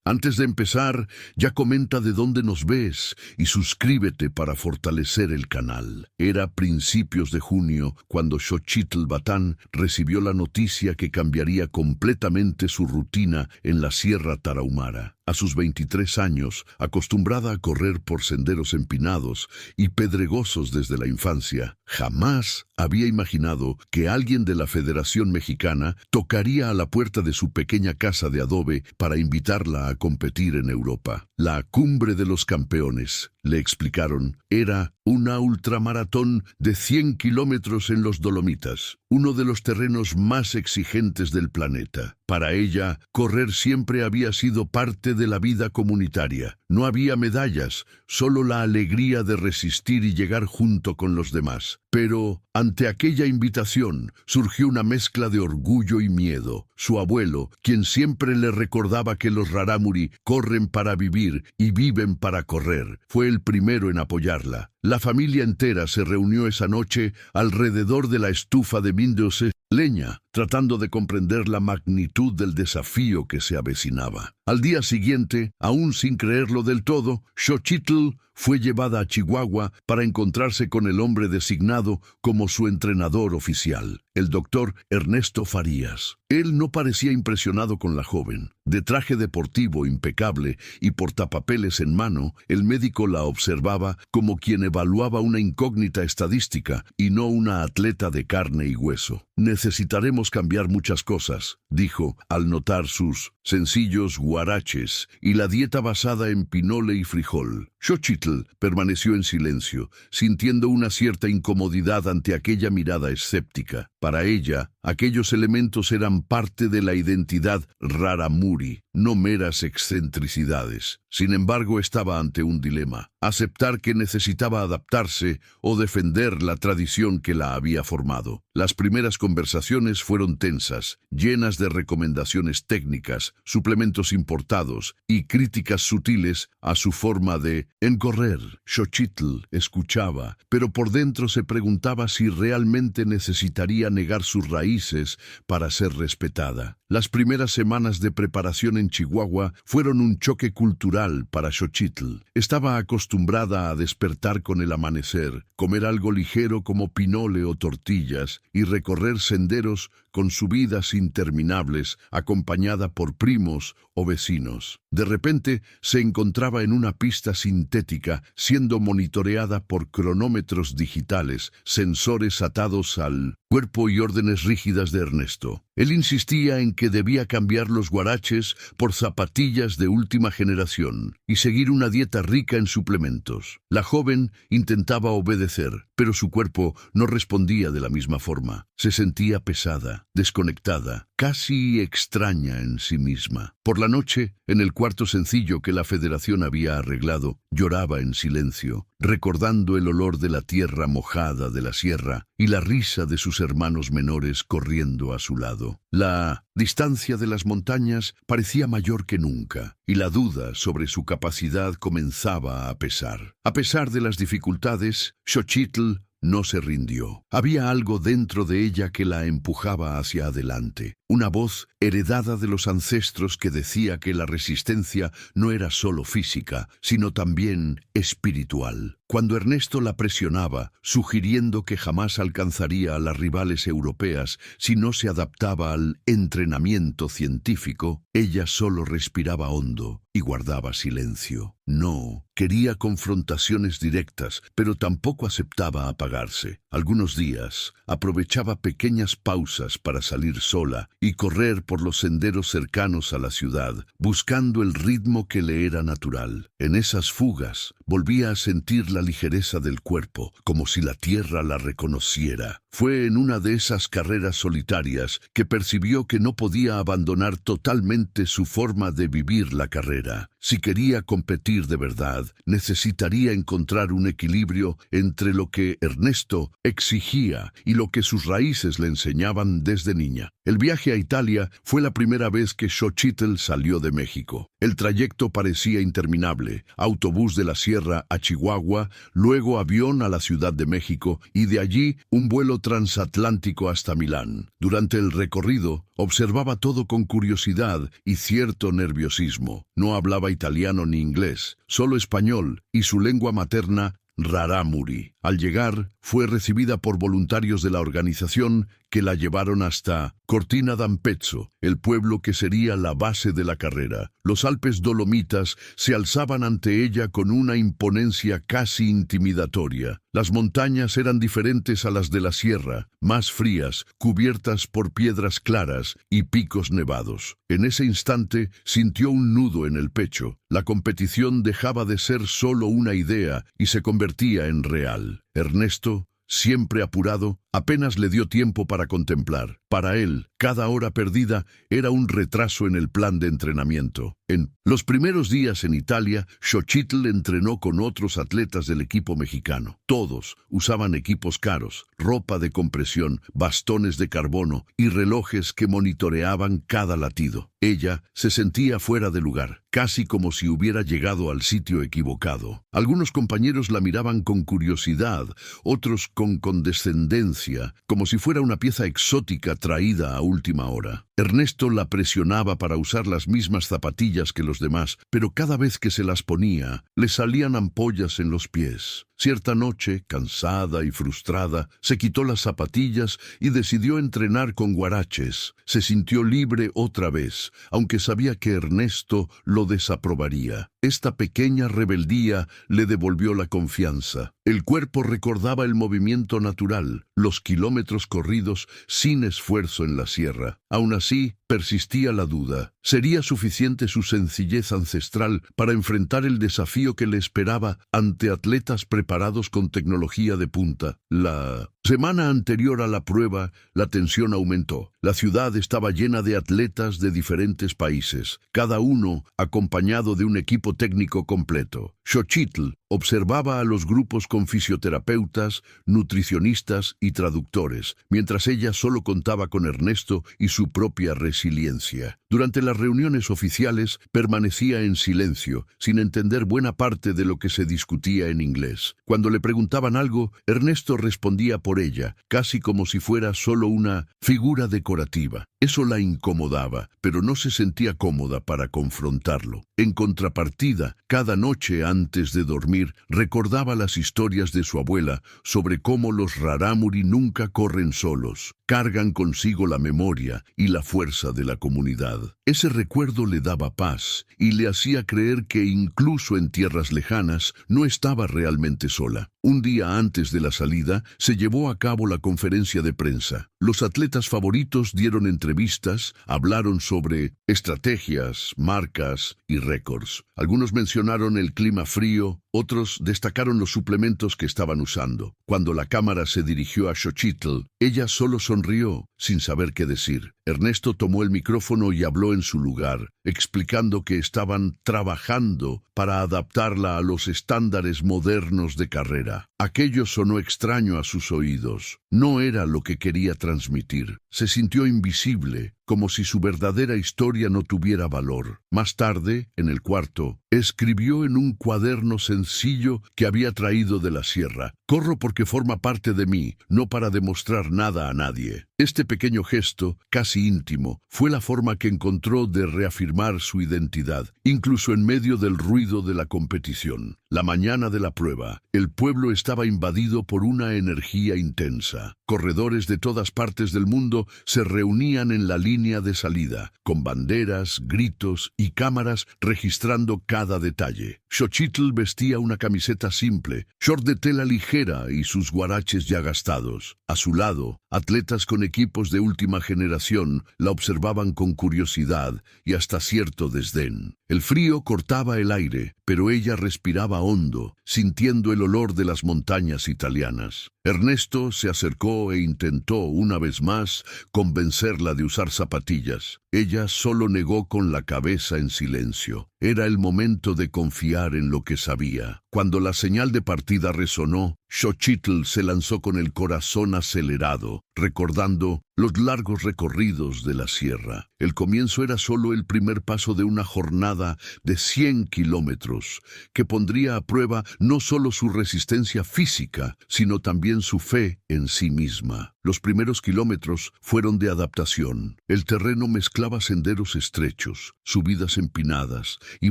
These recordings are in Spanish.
Antes de empezar, ya comenta de dónde nos ves y suscríbete para fortalecer el canal. Era principios de junio cuando Xochitl Batán recibió la noticia que cambiaría completamente su rutina en la Sierra Tarahumara. A sus 23 años, acostumbrada a correr por senderos empinados y pedregosos desde la infancia, jamás había imaginado que alguien de la Federación Mexicana tocaría a la puerta de su pequeña casa de adobe para invitarla a competir en Europa. La cumbre de los campeones, le explicaron, era una ultramaratón de 100 kilómetros en los Dolomitas, uno de los terrenos más exigentes del planeta. Para ella, correr siempre había sido parte de la vida comunitaria. No había medallas, solo la alegría de resistir y llegar junto con los demás. Pero, ante aquella invitación, surgió una mezcla de orgullo y miedo. Su abuelo, quien siempre le recordaba que los rarámuri corren para vivir y viven para correr, fue el primero en apoyarla. La familia entera se reunió esa noche alrededor de la estufa de Mindose leña, tratando de comprender la magnitud del desafío que se avecinaba. Al día siguiente, aún sin creerlo del todo, Xochitl fue llevada a Chihuahua para encontrarse con el hombre designado como su entrenador oficial, el doctor Ernesto Farías. Él no parecía impresionado con la joven. De traje deportivo impecable y portapapeles en mano, el médico la observaba como quien evaluaba una incógnita estadística y no una atleta de carne y hueso. Necesitaremos cambiar muchas cosas, dijo, al notar sus sencillos guaraches y la dieta basada en pinole y frijol. Xochitl permaneció en silencio, sintiendo una cierta incomodidad ante aquella mirada escéptica. Para ella, aquellos elementos eran parte de la identidad rarámuri, no meras excentricidades. Sin embargo, estaba ante un dilema: aceptar que necesitaba adaptarse o defender la tradición que la había formado. Las primeras conversaciones fueron tensas, llenas de recomendaciones técnicas, suplementos importados y críticas sutiles a su forma de correr. Xochitl escuchaba, pero por dentro se preguntaba si realmente necesitaría negar sus raíces para ser respetada. Las primeras semanas de preparación en Chihuahua fueron un choque cultural para Xochitl. Estaba acostumbrada a despertar con el amanecer, comer algo ligero como pinole o tortillas y recorrer senderos con subidas interminables, acompañada por primos o vecinos. De repente se encontraba en una pista sintética, siendo monitoreada por cronómetros digitales, sensores atados al cuerpo y órdenes rígidas de Ernesto. Él insistía en que debía cambiar los guaraches por zapatillas de última generación y seguir una dieta rica en suplementos. La joven intentaba obedecer, pero su cuerpo no respondía de la misma forma. Se sentía pesada, desconectada, casi extraña en sí misma. Por la noche, en el cuarto sencillo que la Federación había arreglado, lloraba en silencio, recordando el olor de la tierra mojada de la sierra y la risa de sus hermanos menores corriendo a su lado. La distancia de las montañas parecía mayor que nunca, y la duda sobre su capacidad comenzaba a pesar. A pesar de las dificultades, Xochitl no se rindió. Había algo dentro de ella que la empujaba hacia adelante. Una voz heredada de los ancestros que decía que la resistencia no era solo física, sino también espiritual. Cuando Ernesto la presionaba, sugiriendo que jamás alcanzaría a las rivales europeas si no se adaptaba al entrenamiento científico, ella solo respiraba hondo y guardaba silencio. No quería confrontaciones directas, pero tampoco aceptaba apagarse. Algunos días aprovechaba pequeñas pausas para salir sola y correr por los senderos cercanos a la ciudad, buscando el ritmo que le era natural. En esas fugas volvía a sentir la ligereza del cuerpo, como si la tierra la reconociera. Fue en una de esas carreras solitarias que percibió que no podía abandonar totalmente su forma de vivir la carrera. Si quería competir de verdad, necesitaría encontrar un equilibrio entre lo que Ernesto exigía y lo que sus raíces le enseñaban desde niña. El viaje a Italia fue la primera vez que Xochitl salió de México. El trayecto parecía interminable: autobús de la sierra sierra a Chihuahua, luego avión a la Ciudad de México y de allí un vuelo transatlántico hasta Milán. Durante el recorrido, observaba todo con curiosidad y cierto nerviosismo. No hablaba italiano ni inglés, solo español y su lengua materna, rarámuri. Al llegar, fue recibida por voluntarios de la organización que la llevaron hasta Cortina d'Ampezzo, el pueblo que sería la base de la carrera. Los Alpes Dolomitas se alzaban ante ella con una imponencia casi intimidatoria. Las montañas eran diferentes a las de la sierra, más frías, cubiertas por piedras claras y picos nevados. En ese instante sintió un nudo en el pecho. La competición dejaba de ser solo una idea y se convertía en real. Ernesto, siempre apurado, apenas le dio tiempo para contemplar. Para él, cada hora perdida era un retraso en el plan de entrenamiento. En los primeros días en Italia, Xochitl entrenó con otros atletas del equipo mexicano. Todos usaban equipos caros, ropa de compresión, bastones de carbono y relojes que monitoreaban cada latido. Ella se sentía fuera de lugar, casi como si hubiera llegado al sitio equivocado. Algunos compañeros la miraban con curiosidad, otros con condescendencia, como si fuera una pieza exótica traída a última hora. Ernesto la presionaba para usar las mismas zapatillas que los demás, pero cada vez que se las ponía, le salían ampollas en los pies. Cierta noche, cansada y frustrada, se quitó las zapatillas y decidió entrenar con guaraches. Se sintió libre otra vez, aunque sabía que Ernesto lo desaprobaría. Esta pequeña rebeldía le devolvió la confianza. El cuerpo recordaba el movimiento natural, los kilómetros corridos sin esfuerzo en la sierra. Aún así, persistía la duda. ¿Sería suficiente su sencillez ancestral para enfrentar el desafío que le esperaba ante atletas preparados con tecnología de punta? La semana anterior a la prueba, la tensión aumentó. La ciudad estaba llena de atletas de diferentes países, cada uno acompañado de un equipo técnico completo. Xochitl observaba a los grupos con fisioterapeutas, nutricionistas y traductores, mientras ella solo contaba con Ernesto y su propia resiliencia. Durante las reuniones oficiales permanecía en silencio, sin entender buena parte de lo que se discutía en inglés. Cuando le preguntaban algo, Ernesto respondía por ella, casi como si fuera solo una figura decorativa. Eso la incomodaba, pero no se sentía cómoda para confrontarlo. En contrapartida, cada noche antes de dormir, recordaba las historias de su abuela sobre cómo los rarámuri nunca corren solos, cargan consigo la memoria y la fuerza de la comunidad. Ese recuerdo le daba paz y le hacía creer que incluso en tierras lejanas no estaba realmente sola. Un día antes de la salida, se llevó a cabo la conferencia de prensa. Los atletas favoritos dieron entrevistas, hablaron sobre estrategias, marcas y récords. Algunos mencionaron el clima frío, otros destacaron los suplementos que estaban usando. Cuando la cámara se dirigió a Xochitl, ella solo sonrió, sin saber qué decir. Ernesto tomó el micrófono y habló en su lugar, explicando que estaban trabajando para adaptarla a los estándares modernos de carrera. Aquello sonó extraño a sus oídos. No era lo que quería transmitir. Se sintió invisible, como si su verdadera historia no tuviera valor. Más tarde, en el cuarto, escribió en un cuaderno sencillo que había traído de la sierra: «Corro porque forma parte de mí, no para demostrar nada a nadie». Este pequeño gesto, casi íntimo, fue la forma que encontró de reafirmar su identidad, incluso en medio del ruido de la competición. La mañana de la prueba, el pueblo estaba invadido por una energía intensa. Corredores de todas partes del mundo se reunían en la línea de salida, con banderas, gritos y cámaras registrando cada detalle. Xochitl vestía una camiseta simple, short de tela ligera y sus guaraches ya gastados. A su lado, atletas con equipos de última generación la observaban con curiosidad y hasta cierto desdén. El frío cortaba el aire, pero ella respiraba hondo, sintiendo el olor de las montañas italianas. Ernesto se acercó e intentó, una vez más, convencerla de usar zapatillas. Ella solo negó con la cabeza en silencio. Era el momento de confiar en lo que sabía. Cuando la señal de partida resonó, Xochitl se lanzó con el corazón acelerado, recordando los largos recorridos de la sierra. El comienzo era solo el primer paso de una jornada de 100 kilómetros, que pondría a prueba no solo su resistencia física, sino también su fe en sí misma. Los primeros kilómetros fueron de adaptación. El terreno mezclaba senderos estrechos, subidas empinadas y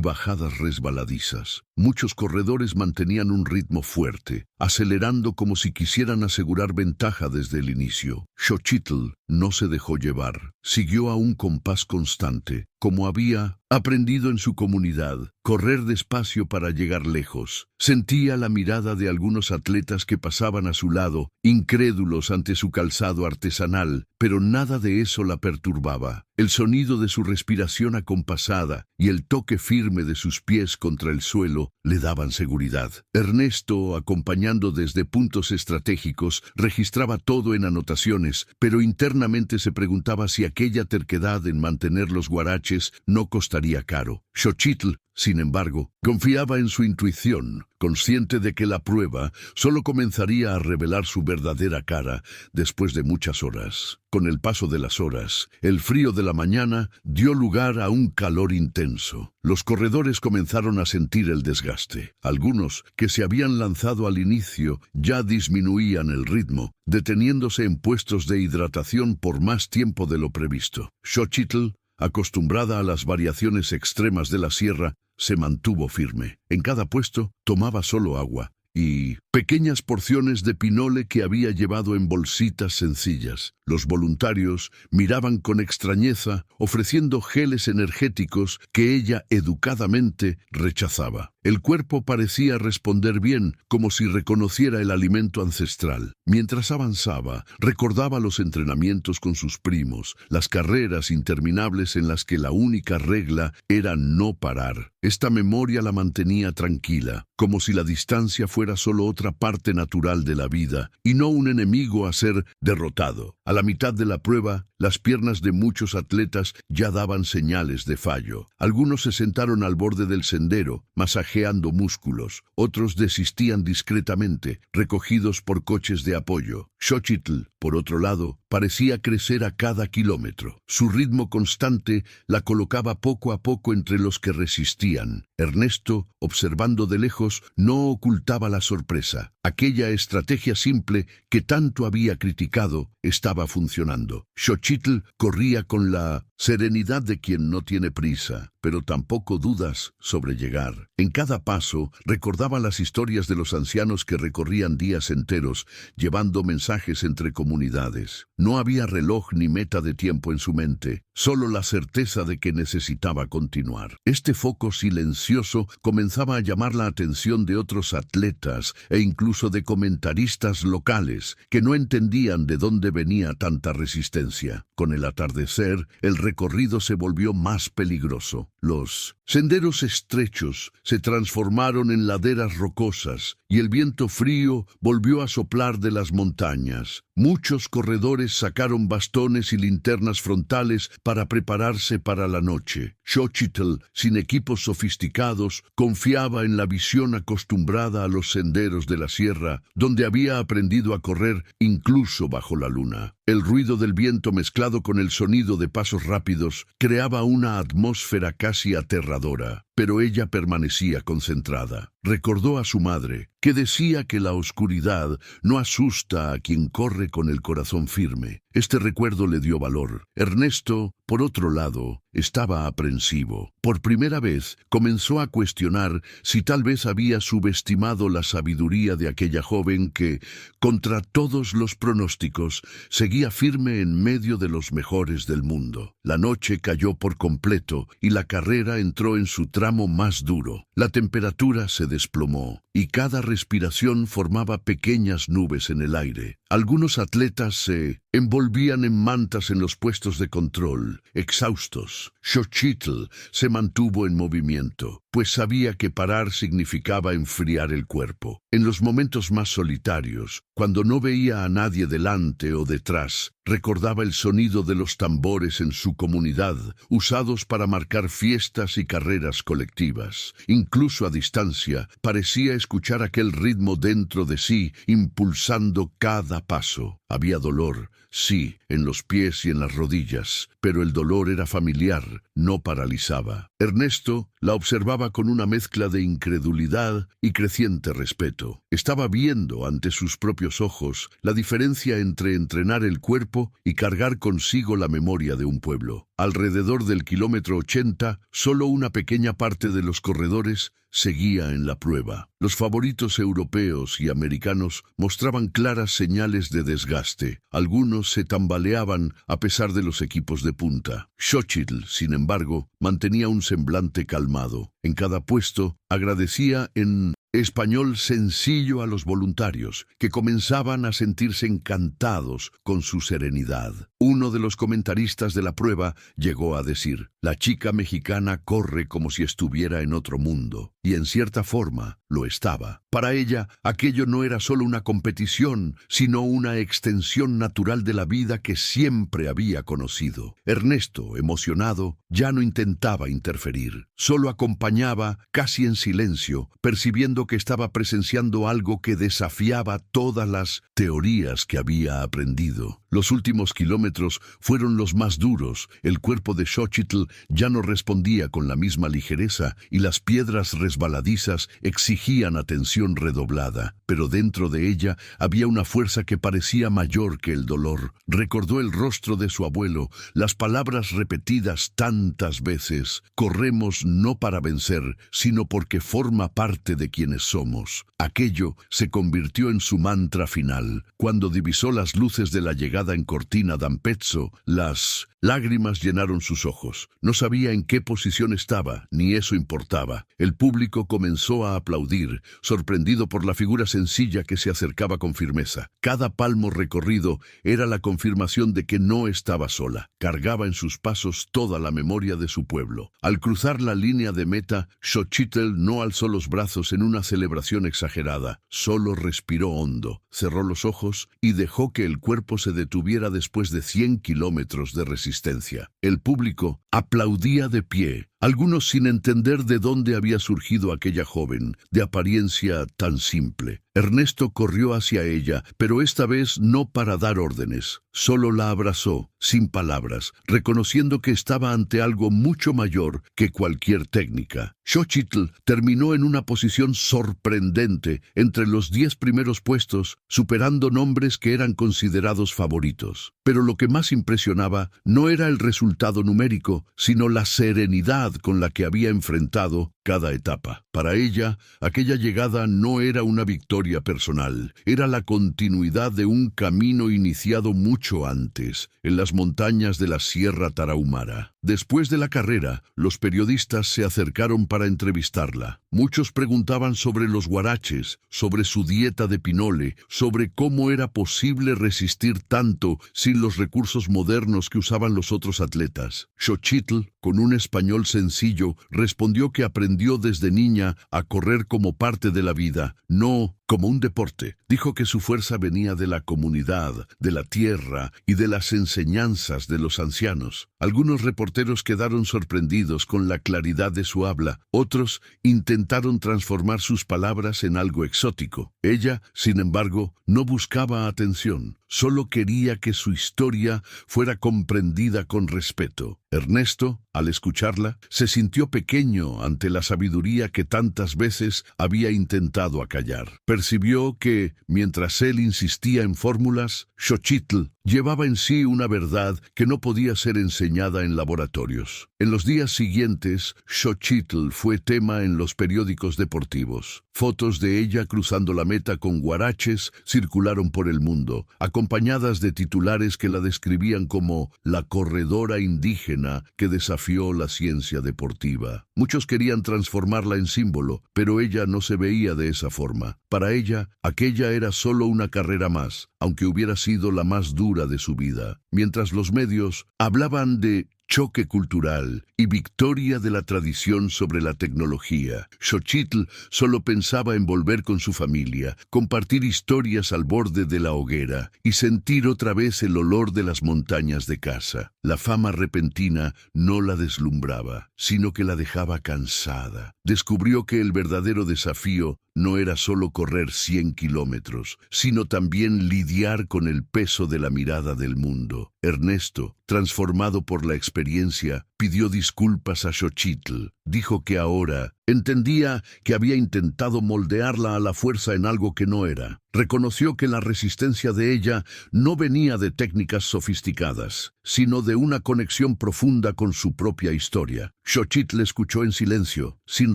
bajadas resbaladizas. Muchos corredores mantenían un ritmo fuerte, acelerando como si quisieran asegurar ventaja desde el inicio. Xochitl no se dejó llevar. Siguió a un compás constante, como había aprendido en su comunidad, correr despacio para llegar lejos. Sentía la mirada de algunos atletas que pasaban a su lado, incrédulos ante su calzado artesanal, pero nada de eso la perturbaba. El sonido de su respiración acompasada y el toque firme de sus pies contra el suelo le daban seguridad. Ernesto, acompañando desde puntos estratégicos, registraba todo en anotaciones, pero internamente se preguntaba si aquella terquedad en mantener los guaraches no costaría caro. Xochitl, sin embargo, confiaba en su intuición, consciente de que la prueba solo comenzaría a revelar su verdadera cara después de muchas horas. Con el paso de las horas, el frío de la mañana dio lugar a un calor intenso. Los corredores comenzaron a sentir el desgaste. Algunos, que se habían lanzado al inicio, ya disminuían el ritmo, deteniéndose en puestos de hidratación por más tiempo de lo previsto. Xochitl, acostumbrada a las variaciones extremas de la sierra, se mantuvo firme. En cada puesto tomaba solo agua y pequeñas porciones de pinole que había llevado en bolsitas sencillas. Los voluntarios miraban con extrañeza, ofreciendo geles energéticos que ella educadamente rechazaba. El cuerpo parecía responder bien, como si reconociera el alimento ancestral. Mientras avanzaba, recordaba los entrenamientos con sus primos, las carreras interminables en las que la única regla era no parar. Esta memoria la mantenía tranquila, como si la distancia fuera solo otra parte natural de la vida, y no un enemigo a ser derrotado. A la mitad de la prueba, las piernas de muchos atletas ya daban señales de fallo. Algunos se sentaron al borde del sendero, masajeando músculos. Otros desistían discretamente, recogidos por coches de apoyo. Xochitl, por otro lado, parecía crecer a cada kilómetro. Su ritmo constante la colocaba poco a poco entre los que resistían. Ernesto, observando de lejos, no ocultaba la sorpresa. Aquella estrategia simple que tanto había criticado estaba funcionando. Xochitl corría con la serenidad de quien no tiene prisa, pero tampoco dudas sobre llegar. En cada paso recordaba las historias de los ancianos que recorrían días enteros, llevando mensajes entre comunidades. No había reloj ni meta de tiempo en su mente, solo la certeza de que necesitaba continuar. Este foco silencioso comenzaba a llamar la atención de otros atletas e incluso de comentaristas locales que no entendían de dónde venía tanta resistencia. Con el atardecer, el recorrido se volvió más peligroso. Los senderos estrechos se transformaron en laderas rocosas y el viento frío volvió a soplar de las montañas. Muchos corredores sacaron bastones y linternas frontales para prepararse para la noche. Xochitl, sin equipos sofisticados, confiaba en la visión acostumbrada a los senderos de la sierra, donde había aprendido a correr incluso bajo la luna. El ruido del viento mezclado con el sonido de pasos rápidos creaba una atmósfera casi aterradora, pero ella permanecía concentrada. Recordó a su madre, que decía que la oscuridad no asusta a quien corre con el corazón firme. Este recuerdo le dio valor. Ernesto, por otro lado, estaba aprensivo. Por primera vez, comenzó a cuestionar si tal vez había subestimado la sabiduría de aquella joven que, contra todos los pronósticos, seguía firme en medio de los mejores del mundo. La noche cayó por completo y la carrera entró en su tramo más duro. La temperatura se desplomó y cada respiración formaba pequeñas nubes en el aire. Algunos atletas se envolvían en mantas en los puestos de control. Exhaustos, Xochitl se mantuvo en movimiento, pues sabía que parar significaba enfriar el cuerpo. En los momentos más solitarios, cuando no veía a nadie delante o detrás, recordaba el sonido de los tambores en su comunidad, usados para marcar fiestas y carreras colectivas. Incluso a distancia, parecía escuchar aquel ritmo dentro de sí, impulsando cada paso. Había dolor, sí, en los pies y en las rodillas, pero el dolor era familiar, no paralizaba. Ernesto la observaba con una mezcla de incredulidad y creciente respeto. Estaba viendo ante sus propios ojos la diferencia entre entrenar el cuerpo y cargar consigo la memoria de un pueblo. Alrededor del kilómetro 80, solo una pequeña parte de los corredores seguía en la prueba. Los favoritos europeos y americanos mostraban claras señales de desgaste. Algunos se tambaleaban a pesar de los equipos de punta. Xochitl, sin embargo, mantenía un semblante calmado. En cada puesto, agradecía en español sencillo a los voluntarios, que comenzaban a sentirse encantados con su serenidad. Uno de los comentaristas de la prueba llegó a decir: «La chica mexicana corre como si estuviera en otro mundo», y en cierta forma lo estaba. Para ella, aquello no era solo una competición, sino una extensión natural de la vida que siempre había conocido. Ernesto, emocionado, ya no intentaba interferir. Solo acompañaba, casi en silencio, percibiendo que estaba presenciando algo que desafiaba todas las teorías que había aprendido. Los últimos kilómetros fueron los más duros. El cuerpo de Xochitl ya no respondía con la misma ligereza y las piedras resbaladizas exigían atención redoblada. Pero dentro de ella había una fuerza que parecía mayor que el dolor. Recordó el rostro de su abuelo, las palabras repetidas tantas veces: «Corremos no para vencer, sino porque forma parte de quienes somos». Aquello se convirtió en su mantra final. Cuando divisó las luces de la llegada en Cortina d'Ampezzo, las lágrimas llenaron sus ojos. No sabía en qué posición estaba, ni eso importaba. El público comenzó a aplaudir, sorprendido por la figura sencilla que se acercaba con firmeza. Cada palmo recorrido era la confirmación de que no estaba sola. Cargaba en sus pasos toda la memoria de su pueblo. Al cruzar la línea de meta, Xochitl no alzó los brazos en una celebración exagerada. Solo respiró hondo, cerró los ojos y dejó que el cuerpo se detuviera después de 100 kilómetros de resistencia. El público aplaudía de pie, algunos sin entender de dónde había surgido aquella joven, de apariencia tan simple. Ernesto corrió hacia ella, pero esta vez no para dar órdenes. Solo la abrazó, sin palabras, reconociendo que estaba ante algo mucho mayor que cualquier técnica. Xochitl terminó en una posición sorprendente entre los 10 primeros puestos, superando nombres que eran considerados favoritos. Pero lo que más impresionaba no era el resultado numérico, sino la serenidad con la que había enfrentado cada etapa. Para ella, aquella llegada no era una victoria personal, era la continuidad de un camino iniciado mucho antes, en las montañas de la Sierra Tarahumara. Después de la carrera, los periodistas se acercaron para entrevistarla. Muchos preguntaban sobre los huaraches, sobre su dieta de pinole, sobre cómo era posible resistir tanto sin los recursos modernos que usaban los otros atletas. Xochitl, con un español sencillo, respondió que aprendió desde niña a correr como parte de la vida, no como un deporte. Dijo que su fuerza venía de la comunidad, de la tierra y de las enseñanzas de los ancianos. Algunos reporteros quedaron sorprendidos con la claridad de su habla. Otros intentaron transformar sus palabras en algo exótico. Ella, sin embargo, no buscaba atención. Solo quería que su historia fuera comprendida con respeto. Ernesto, al escucharla, se sintió pequeño ante la sabiduría que tantas veces había intentado acallar. Percibió que, mientras él insistía en fórmulas, Xochitl llevaba en sí una verdad que no podía ser enseñada en laboratorios. En los días siguientes, Xochitl fue tema en los periódicos deportivos. Fotos de ella cruzando la meta con huaraches circularon por el mundo, acompañadas de titulares que la describían como la corredora indígena que desafió la ciencia deportiva. Muchos querían transformarla en símbolo, pero ella no se veía de esa forma. Para ella, aquella era solo una carrera más, aunque hubiera sido la más dura de su vida. Mientras los medios hablaban de choque cultural y victoria de la tradición sobre la tecnología, Xochitl solo pensaba en volver con su familia, compartir historias al borde de la hoguera y sentir otra vez el olor de las montañas de casa. La fama repentina no la deslumbraba, sino que la dejaba cansada. Descubrió que el verdadero desafío no era solo correr 100 kilómetros, sino también lidiar con el peso de la mirada del mundo. Ernesto, transformado por la experiencia, pidió disculpas a Xochitl. Dijo que ahora entendía que había intentado moldearla a la fuerza en algo que no era. Reconoció que la resistencia de ella no venía de técnicas sofisticadas, sino de una conexión profunda con su propia historia. Xochitl escuchó en silencio, sin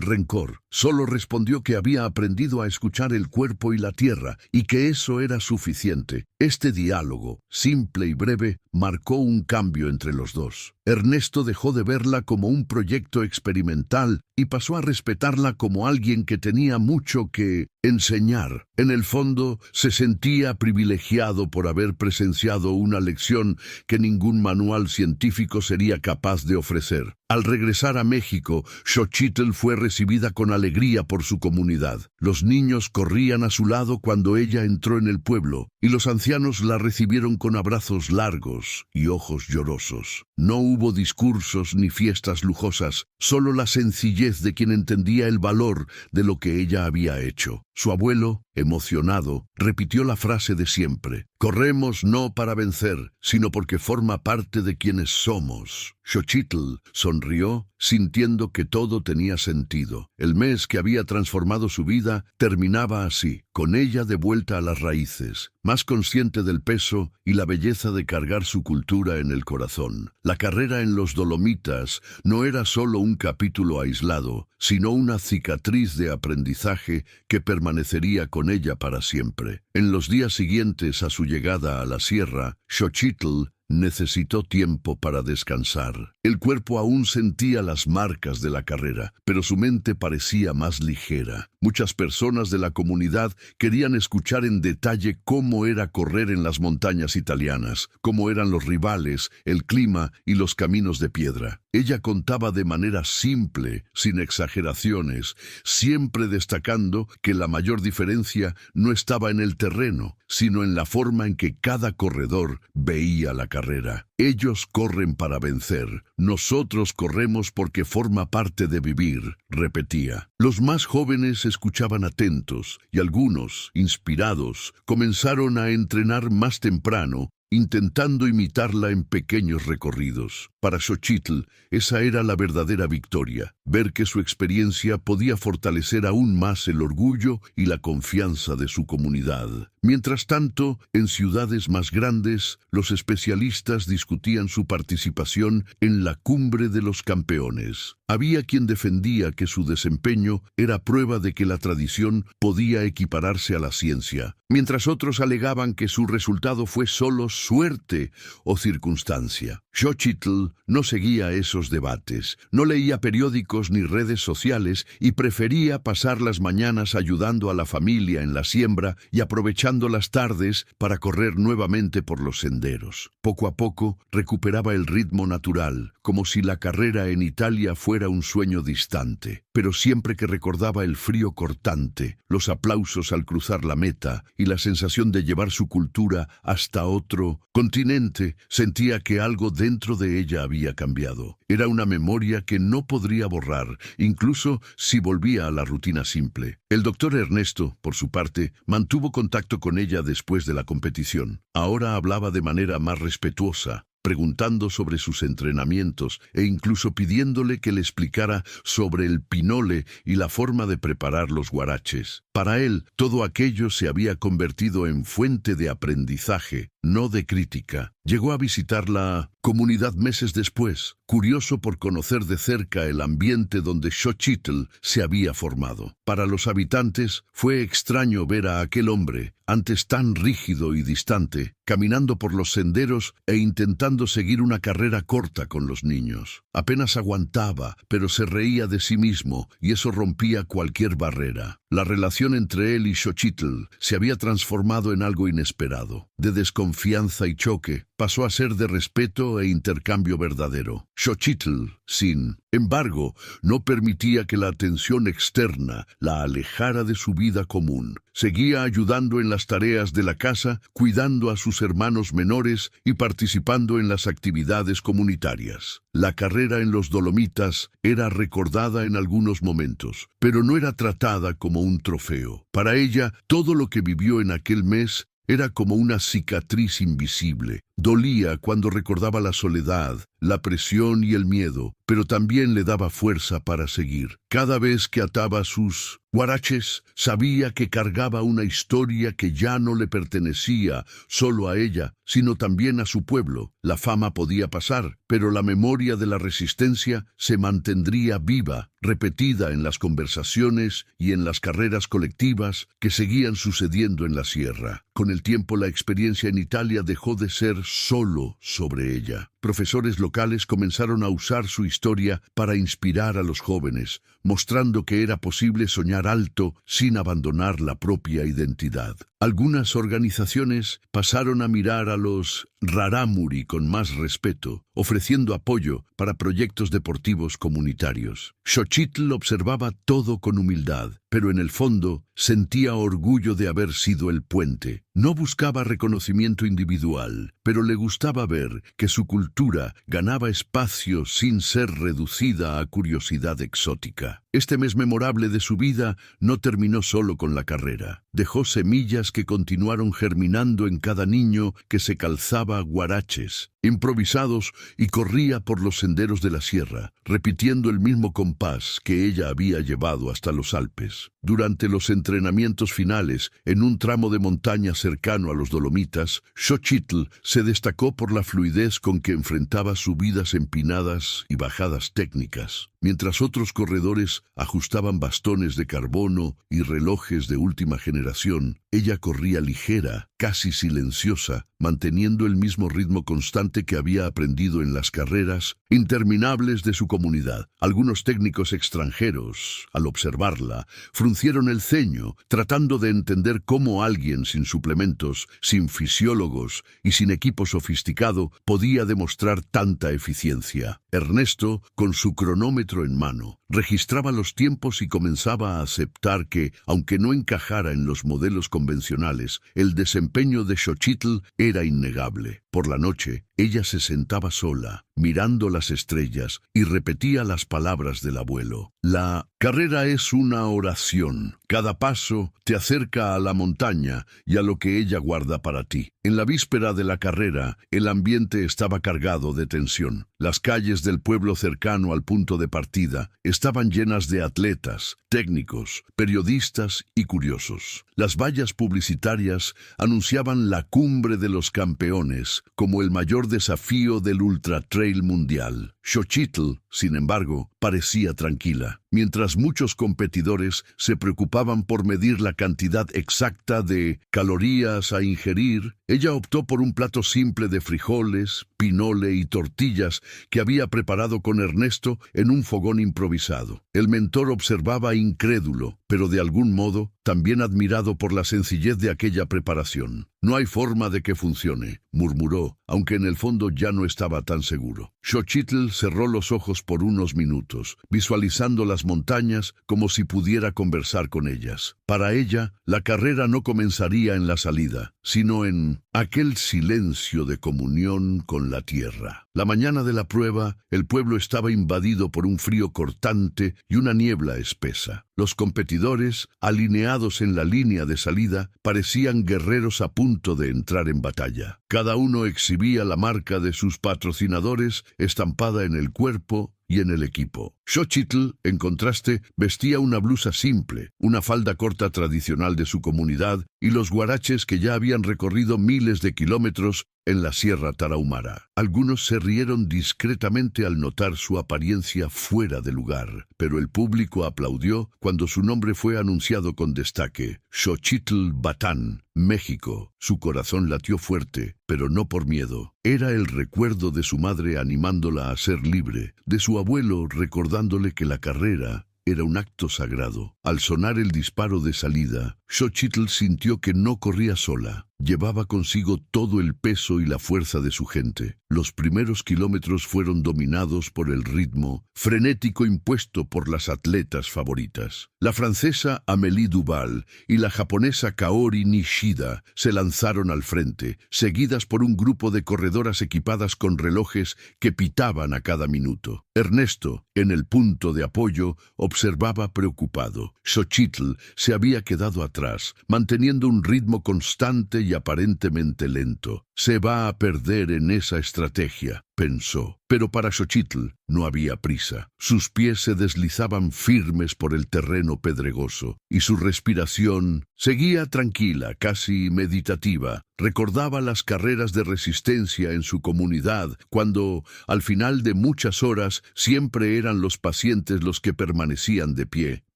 rencor. Solo respondió que había aprendido a escuchar el cuerpo y la tierra, y que eso era suficiente. Este diálogo, simple y breve, marcó un cambio entre los dos. Ernesto dejó de verla como un proyecto experimental y pasó a respetarla como alguien que tenía mucho que enseñar. En el fondo, se sentía privilegiado por haber presenciado una lección que ningún manual científico sería capaz de ofrecer. Al regresar a México, Xochitl fue recibida con alegría por su comunidad. Los niños corrían a su lado cuando ella entró en el pueblo, y los ancianos la recibieron con abrazos largos y ojos llorosos. No hubo discursos ni fiestas lujosas, solo la sencillez de quien entendía el valor de lo que ella había hecho. Su abuelo, emocionado, repitió la frase de siempre: «Corremos no para vencer, sino porque forma parte de quienes somos». Xochitl sonrió, sintiendo que todo tenía sentido. El mes que había transformado su vida terminaba así, con ella de vuelta a las raíces, más consciente del peso y la belleza de cargar su cultura en el corazón. La carrera en los Dolomitas no era solo un capítulo aislado, sino una cicatriz de aprendizaje que permanecería con ella para siempre. En los días siguientes a su llegada a la sierra, Xochitl necesitó tiempo para descansar. El cuerpo aún sentía las marcas de la carrera, pero su mente parecía más ligera. Muchas personas de la comunidad querían escuchar en detalle cómo era correr en las montañas italianas, cómo eran los rivales, el clima y los caminos de piedra. Ella contaba de manera simple, sin exageraciones, siempre destacando que la mayor diferencia no estaba en el terreno, sino en la forma en que cada corredor veía la carrera. Ellos corren para vencer, nosotros corremos porque forma parte de vivir, repetía. Los más jóvenes escuchaban atentos y algunos, inspirados, comenzaron a entrenar más temprano, intentando imitarla en pequeños recorridos. Para Xochitl, esa era la verdadera victoria, ver que su experiencia podía fortalecer aún más el orgullo y la confianza de su comunidad. Mientras tanto, en ciudades más grandes, los especialistas discutían su participación en la cumbre de los campeones. Había quien defendía que su desempeño era prueba de que la tradición podía equipararse a la ciencia, mientras otros alegaban que su resultado fue solo suerte o circunstancia. Xochitl no seguía esos debates, no leía periódicos ni redes sociales y prefería pasar las mañanas ayudando a la familia en la siembra y aprovechando las tardes para correr nuevamente por los senderos. Poco a poco recuperaba el ritmo natural, como si la carrera en Italia fuera un sueño distante. Pero siempre que recordaba el frío cortante, los aplausos al cruzar la meta y la sensación de llevar su cultura hasta otro continente, sentía que algo dentro de ella había cambiado. Era una memoria que no podría borrar, incluso si volvía a la rutina simple. El doctor Ernesto, por su parte, mantuvo contacto con ella después de la competición. Ahora hablaba de manera más respetuosa, preguntando sobre sus entrenamientos e incluso pidiéndole que le explicara sobre el pinole y la forma de preparar los huaraches. Para él, todo aquello se había convertido en fuente de aprendizaje, no de crítica. Llegó a visitar la comunidad meses después, curioso por conocer de cerca el ambiente donde Xochitl se había formado. Para los habitantes fue extraño ver a aquel hombre, antes tan rígido y distante, caminando por los senderos e intentando seguir una carrera corta con los niños. Apenas aguantaba, pero se reía de sí mismo, y eso rompía cualquier barrera. La relación entre él y Xochitl se había transformado en algo inesperado. De desconfianza y choque, pasó a ser de respeto e intercambio verdadero. Xochitl, sin embargo, no permitía que la atención externa la alejara de su vida común. Seguía ayudando en las tareas de la casa, cuidando a sus hermanos menores y participando en las actividades comunitarias. La carrera en los Dolomitas era recordada en algunos momentos, pero no era tratada como un trofeo. Para ella, todo lo que vivió en aquel mes era como una cicatriz invisible. Dolía cuando recordaba la soledad, la presión y el miedo, pero también le daba fuerza para seguir. Cada vez que ataba sus guaraches, sabía que cargaba una historia que ya no le pertenecía solo a ella, sino también a su pueblo. La fama podía pasar, pero la memoria de la resistencia se mantendría viva, repetida en las conversaciones y en las carreras colectivas que seguían sucediendo en la sierra. Con el tiempo, la experiencia en Italia dejó de ser solo sobre ella. Profesores locales comenzaron a usar su historia para inspirar a los jóvenes, mostrando que era posible soñar alto sin abandonar la propia identidad. Algunas organizaciones pasaron a mirar a los rarámuri con más respeto, ofreciendo apoyo para proyectos deportivos comunitarios. Xochitl observaba todo con humildad, pero en el fondo sentía orgullo de haber sido el puente. No buscaba reconocimiento individual, pero le gustaba ver que su cultura ganaba espacio sin ser reducida a curiosidad exótica. Este mes memorable de su vida no terminó solo con la carrera. Dejó semillas que continuaron germinando en cada niño que se calzaba guaraches improvisados y corría por los senderos de la sierra, repitiendo el mismo compás que ella había llevado hasta los Alpes. Durante los entrenamientos finales, en un tramo de montaña cercano a los Dolomitas, Xochitl se destacó por la fluidez con que enfrentaba subidas empinadas y bajadas técnicas. Mientras otros corredores ajustaban bastones de carbono y relojes de última generación, ella corría ligera, casi silenciosa, manteniendo el mismo ritmo constante que había aprendido en las carreras interminables de su comunidad. Algunos técnicos extranjeros, al observarla, fruncieron el ceño, tratando de entender cómo alguien sin suplementos, sin fisiólogos y sin equipo sofisticado podía demostrar tanta eficiencia. Ernesto, con su cronómetro en mano, registraba los tiempos y comenzaba a aceptar que, aunque no encajara en los modelos convencionales, el desempeño de Xochitl era innegable. Por la noche, ella se sentaba sola, mirando las estrellas, y repetía las palabras del abuelo. La carrera es una oración. Cada paso te acerca a la montaña y a lo que ella guarda para ti. En la víspera de la carrera, el ambiente estaba cargado de tensión. Las calles del pueblo cercano al punto de partida estaban llenas de atletas, técnicos, periodistas y curiosos. Las vallas publicitarias anunciaban la cumbre de los campeones como el mayor desafío del Ultra Trail mundial. Xochitl, sin embargo, parecía tranquila. Mientras muchos competidores se preocupaban por medir la cantidad exacta de calorías a ingerir, ella optó por un plato simple de frijoles, pinole y tortillas que había preparado con Ernesto en un fogón improvisado. El mentor observaba incrédulo, pero de algún modo también admirado por la sencillez de aquella preparación. «No hay forma de que funcione», murmuró, aunque en el fondo ya no estaba tan seguro. Xochitl cerró los ojos por unos minutos, visualizando las montañas como si pudiera conversar con ellas. Para ella, la carrera no comenzaría en la salida, sino en aquel silencio de comunión con la tierra. La mañana de la prueba, el pueblo estaba invadido por un frío cortante y una niebla espesa. Los competidores, alineados en la línea de salida, parecían guerreros a punto de entrar en batalla. Cada uno exhibía la marca de sus patrocinadores estampada en el cuerpo y en el equipo. Xochitl, en contraste, vestía una blusa simple, una falda corta tradicional de su comunidad y los guaraches que ya habían recorrido miles de kilómetros en la Sierra Tarahumara. Algunos se rieron discretamente al notar su apariencia fuera de lugar, pero el público aplaudió cuando su nombre fue anunciado con destaque: Xochitl Batán, México. Su corazón latió fuerte, pero no por miedo. Era el recuerdo de su madre animándola a ser libre, de su abuelo recordándole que la carrera era un acto sagrado. Al sonar el disparo de salida, Xochitl sintió que no corría sola. Llevaba consigo todo el peso y la fuerza de su gente. Los primeros kilómetros fueron dominados por el ritmo frenético impuesto por las atletas favoritas. La francesa Amélie Duval y la japonesa Kaori Nishida se lanzaron al frente, seguidas por un grupo de corredoras equipadas con relojes que pitaban a cada minuto. Ernesto, en el punto de apoyo, observaba preocupado. Xochitl se había quedado atrás, manteniendo un ritmo constante y aparentemente lento. Se va a perder en esa estrategia, pensó. Pero para Xochitl no había prisa. Sus pies se deslizaban firmes por el terreno pedregoso y su respiración seguía tranquila, casi meditativa. Recordaba las carreras de resistencia en su comunidad, cuando, al final de muchas horas, siempre eran los pacientes los que permanecían de pie.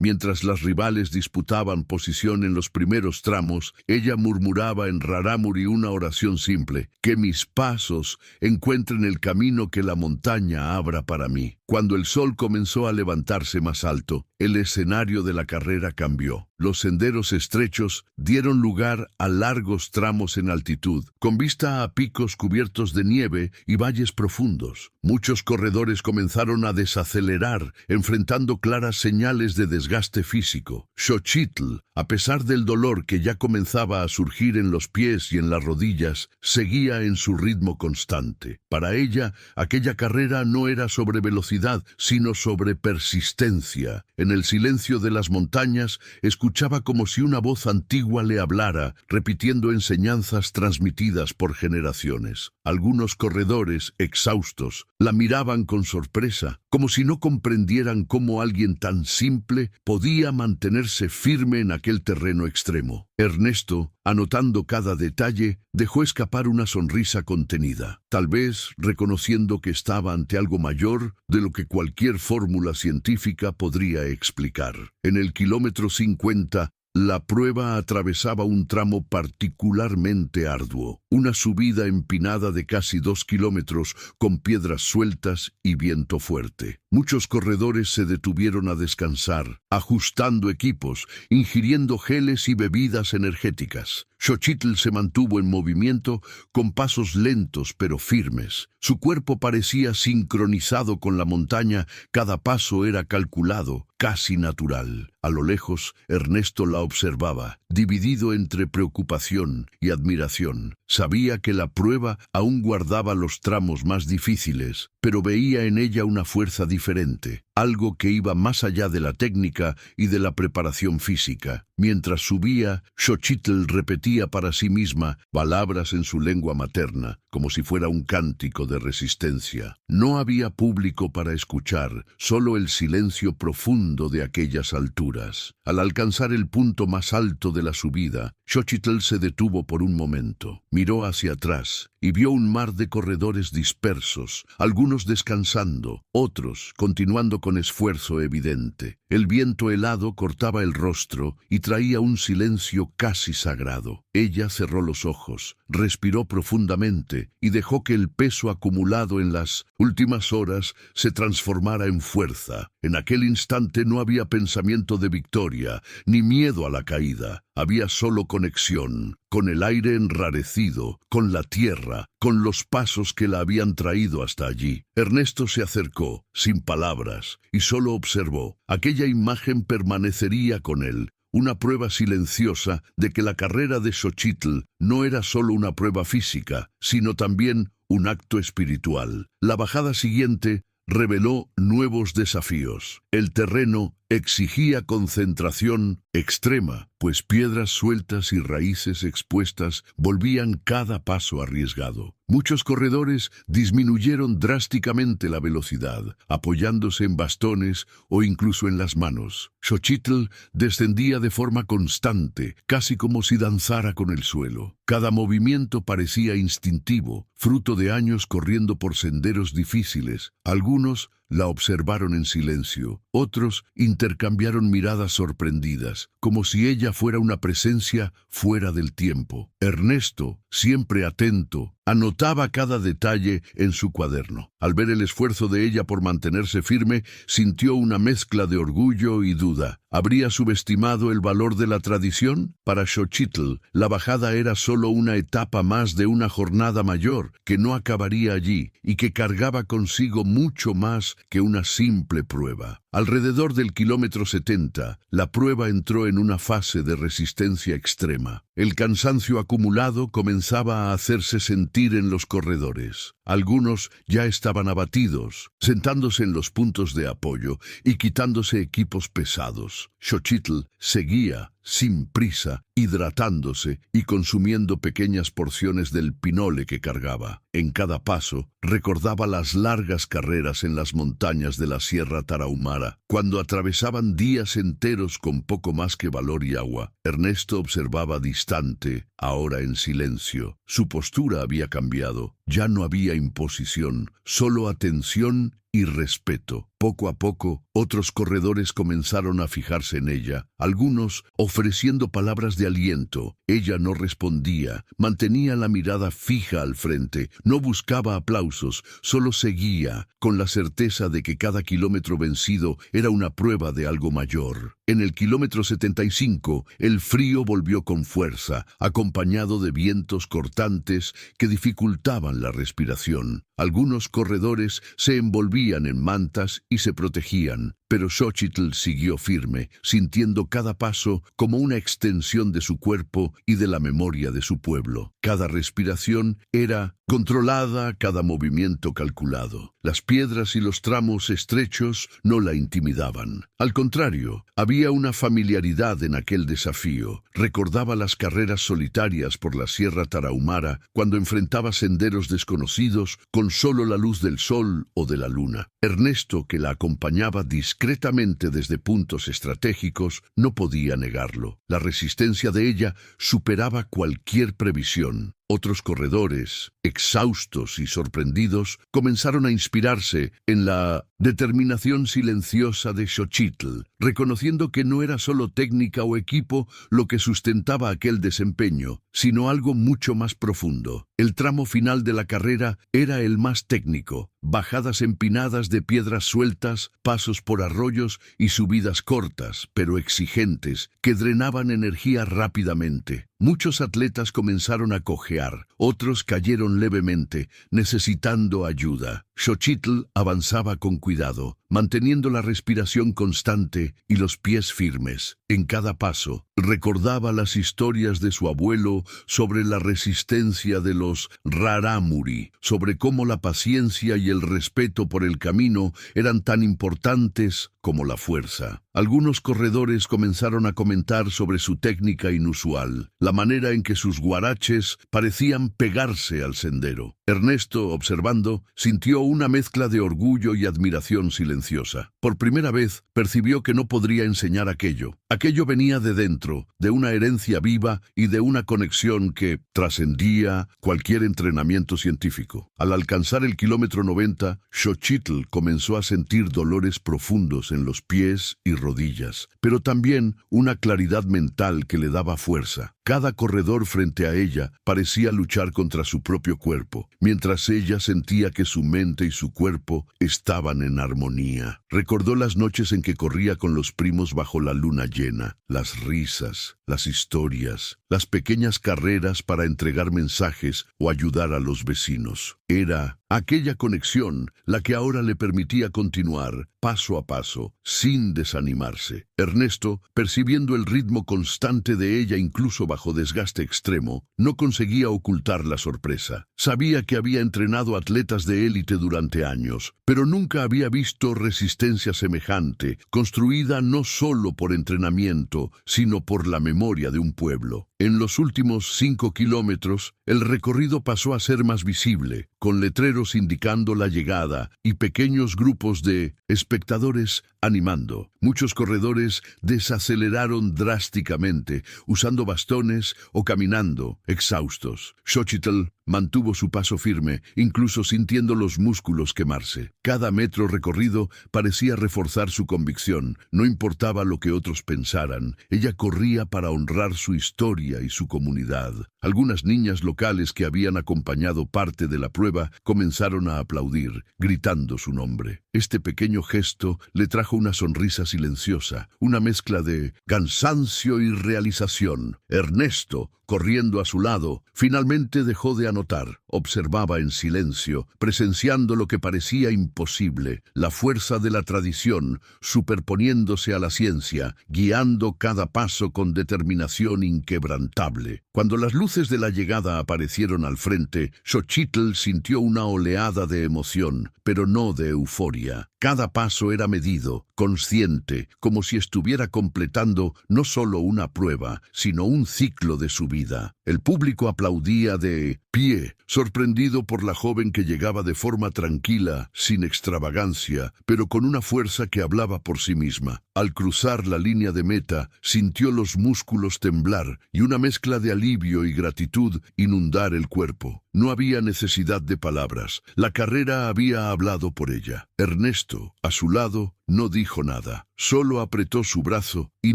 Mientras las rivales disputaban posición en los primeros tramos, ella murmuraba en rarámuri una oración simple: que mis pasos encuentren el camino que la montaña abra para mí. Cuando el sol comenzó a levantarse más alto, el escenario de la carrera cambió. Los senderos estrechos dieron lugar a largos tramos en altitud, con vista a picos cubiertos de nieve y valles profundos. Muchos corredores comenzaron a desacelerar, enfrentando claras señales de desgaste físico. Xochitl, a pesar del dolor que ya comenzaba a surgir en los pies y en las rodillas, seguía en su ritmo constante. Para ella, aquella carrera no era sobre velocidad, sino sobre persistencia. En el silencio de las montañas, escuchaba como si una voz antigua le hablara, repitiendo enseñanzas transmitidas por generaciones. Algunos corredores, exhaustos, la miraban con sorpresa, como si no comprendieran cómo alguien tan simple podía mantenerse firme en aquel terreno extremo. Ernesto, anotando cada detalle, dejó escapar una sonrisa contenida, tal vez reconociendo que estaba ante algo mayor de lo que cualquier fórmula científica podría explicar. En el kilómetro 50, la prueba atravesaba un tramo particularmente arduo, una subida empinada de casi 2 kilómetros con piedras sueltas y viento fuerte. Muchos corredores se detuvieron a descansar, ajustando equipos, ingiriendo geles y bebidas energéticas. Xochitl se mantuvo en movimiento con pasos lentos pero firmes. Su cuerpo parecía sincronizado con la montaña, cada paso era calculado, casi natural. A lo lejos, Ernesto la observaba, dividido entre preocupación y admiración. Sabía que la prueba aún guardaba los tramos más difíciles, pero veía en ella una fuerza diferente, algo que iba más allá de la técnica y de la preparación física. Mientras subía, Xochitl repetía para sí misma palabras en su lengua materna, como si fuera un cántico de resistencia. No había público para escuchar, solo el silencio profundo de aquellas alturas. Al alcanzar el punto más alto de la subida, Xochitl se detuvo por un momento. Miró hacia atrás y vio un mar de corredores dispersos, algunos descansando, otros continuando con esfuerzo evidente. El viento helado cortaba el rostro y traía un silencio casi sagrado. Ella cerró los ojos, respiró profundamente y dejó que el peso acumulado en las últimas horas se transformara en fuerza. En aquel instante no había pensamiento de victoria, ni miedo a la caída. Había solo conexión, con el aire enrarecido, con la tierra, con los pasos que la habían traído hasta allí. Ernesto se acercó, sin palabras, y solo observó. Aquella imagen permanecería con él, una prueba silenciosa de que la carrera de Xochitl no era solo una prueba física, sino también un acto espiritual. La bajada siguiente reveló nuevos desafíos. El terreno exigía concentración extrema, pues piedras sueltas y raíces expuestas volvían cada paso arriesgado. Muchos corredores disminuyeron drásticamente la velocidad, apoyándose en bastones o incluso en las manos. Xochitl descendía de forma constante, casi como si danzara con el suelo. Cada movimiento parecía instintivo, fruto de años corriendo por senderos difíciles. Algunos la observaron en silencio, otros intercambiaron miradas sorprendidas, como si ella fuera una presencia fuera del tiempo. Ernesto, siempre atento, anotaba cada detalle en su cuaderno. Al ver el esfuerzo de ella por mantenerse firme, sintió una mezcla de orgullo y duda. ¿Habría subestimado el valor de la tradición? Para Xochitl, la bajada era solo una etapa más de una jornada mayor, que no acabaría allí y que cargaba consigo mucho más que una simple prueba. Alrededor del kilómetro 70, la prueba entró en una fase de resistencia extrema. El cansancio acumulado comenzaba a hacerse sentir en los corredores. Algunos ya estaban abatidos, sentándose en los puntos de apoyo y quitándose equipos pesados. Xochitl seguía, sin prisa, hidratándose y consumiendo pequeñas porciones del pinole que cargaba. En cada paso, recordaba las largas carreras en las montañas de la Sierra Tarahumara, cuando atravesaban días enteros con poco más que valor y agua. Ernesto observaba distante, ahora en silencio. Su postura había cambiado. Ya no había imposición, solo atención y respeto. Poco a poco, otros corredores comenzaron a fijarse en ella, algunos ofreciendo palabras de aliento. Ella no respondía, mantenía la mirada fija al frente, no buscaba aplausos, solo seguía, con la certeza de que cada kilómetro vencido era una prueba de algo mayor. En el kilómetro 75, el frío volvió con fuerza, acompañado de vientos cortantes que dificultaban la respiración. Algunos corredores se envolvían en mantas y se protegían, pero Xochitl siguió firme, sintiendo cada paso como una extensión de su cuerpo y de la memoria de su pueblo. Cada respiración era controlada, cada movimiento calculado. Las piedras y los tramos estrechos no la intimidaban. Al contrario, había una familiaridad en aquel desafío. Recordaba las carreras solitarias por la Sierra Tarahumara cuando enfrentaba senderos desconocidos con solo la luz del sol o de la luna. Ernesto, que la acompañaba discretamente desde puntos estratégicos, no podía negarlo. La resistencia de ella superaba cualquier previsión. Otros corredores, exhaustos y sorprendidos, comenzaron a inspirarse en la determinación silenciosa de Xochitl, reconociendo que no era solo técnica o equipo lo que sustentaba aquel desempeño, sino algo mucho más profundo. El tramo final de la carrera era el más técnico: bajadas empinadas de piedras sueltas, pasos por arroyos y subidas cortas, pero exigentes, que drenaban energía rápidamente. Muchos atletas comenzaron a cojear, otros cayeron levemente, necesitando ayuda. Xochitl avanzaba con cuidado, manteniendo la respiración constante y los pies firmes. En cada paso, recordaba las historias de su abuelo sobre la resistencia de los rarámuri, sobre cómo la paciencia y el respeto por el camino eran tan importantes como la fuerza. Algunos corredores comenzaron a comentar sobre su técnica inusual, la manera en que sus guaraches parecían pegarse al sendero. Ernesto, observando, sintió una mezcla de orgullo y admiración silenciosa. Por primera vez, percibió que no podría enseñar aquello. Aquello venía de dentro, de una herencia viva y de una conexión que trascendía cualquier entrenamiento científico. Al alcanzar el kilómetro 90, Xochitl comenzó a sentir dolores profundos en los pies y rodillas, pero también una claridad mental que le daba fuerza. Cada corredor frente a ella parecía luchar contra su propio cuerpo, mientras ella sentía que su mente y su cuerpo estaban en armonía. Recordó las noches en que corría con los primos bajo la luna llena, las risas, las historias, las pequeñas carreras para entregar mensajes o ayudar a los vecinos. Era Aquella conexión, la que ahora le permitía continuar, paso a paso, sin desanimarse. Ernesto, percibiendo el ritmo constante de ella incluso bajo desgaste extremo, no conseguía ocultar la sorpresa. Sabía que había entrenado atletas de élite durante años, pero nunca había visto resistencia semejante, construida no solo por entrenamiento, sino por la memoria de un pueblo. En los últimos 5 kilómetros, el recorrido pasó a ser más visible, con letreros indicando la llegada y pequeños grupos de espectadores animando. Muchos corredores desaceleraron drásticamente, usando bastones o caminando, exhaustos. Xochitl mantuvo su paso firme, incluso sintiendo los músculos quemarse. Cada metro recorrido parecía reforzar su convicción. No importaba lo que otros pensaran, ella corría para honrar su historia y su comunidad. Algunas niñas locales que habían acompañado parte de la prueba comenzaron a aplaudir, gritando su nombre. Este pequeño gesto le trajo una sonrisa silenciosa, una mezcla de cansancio y realización. Ernesto, corriendo a su lado, finalmente dejó de anotar. Observaba en silencio, presenciando lo que parecía imposible, la fuerza de la tradición, superponiéndose a la ciencia, guiando cada paso con determinación inquebrantable. Cuando las luces de la llegada aparecieron al frente, Xochitl sintió una oleada de emoción, pero no de euforia. Cada paso era medido, consciente, como si estuviera completando no solo una prueba, sino un ciclo de su vida. El público aplaudía de pie, sorprendido por la joven que llegaba de forma tranquila, sin extravagancia, pero con una fuerza que hablaba por sí misma. Al cruzar la línea de meta, sintió los músculos temblar y una mezcla de alivio y gratitud inundar el cuerpo. No había necesidad de palabras. La carrera había hablado por ella. Ernesto, a su lado, no dijo nada. Solo apretó su brazo y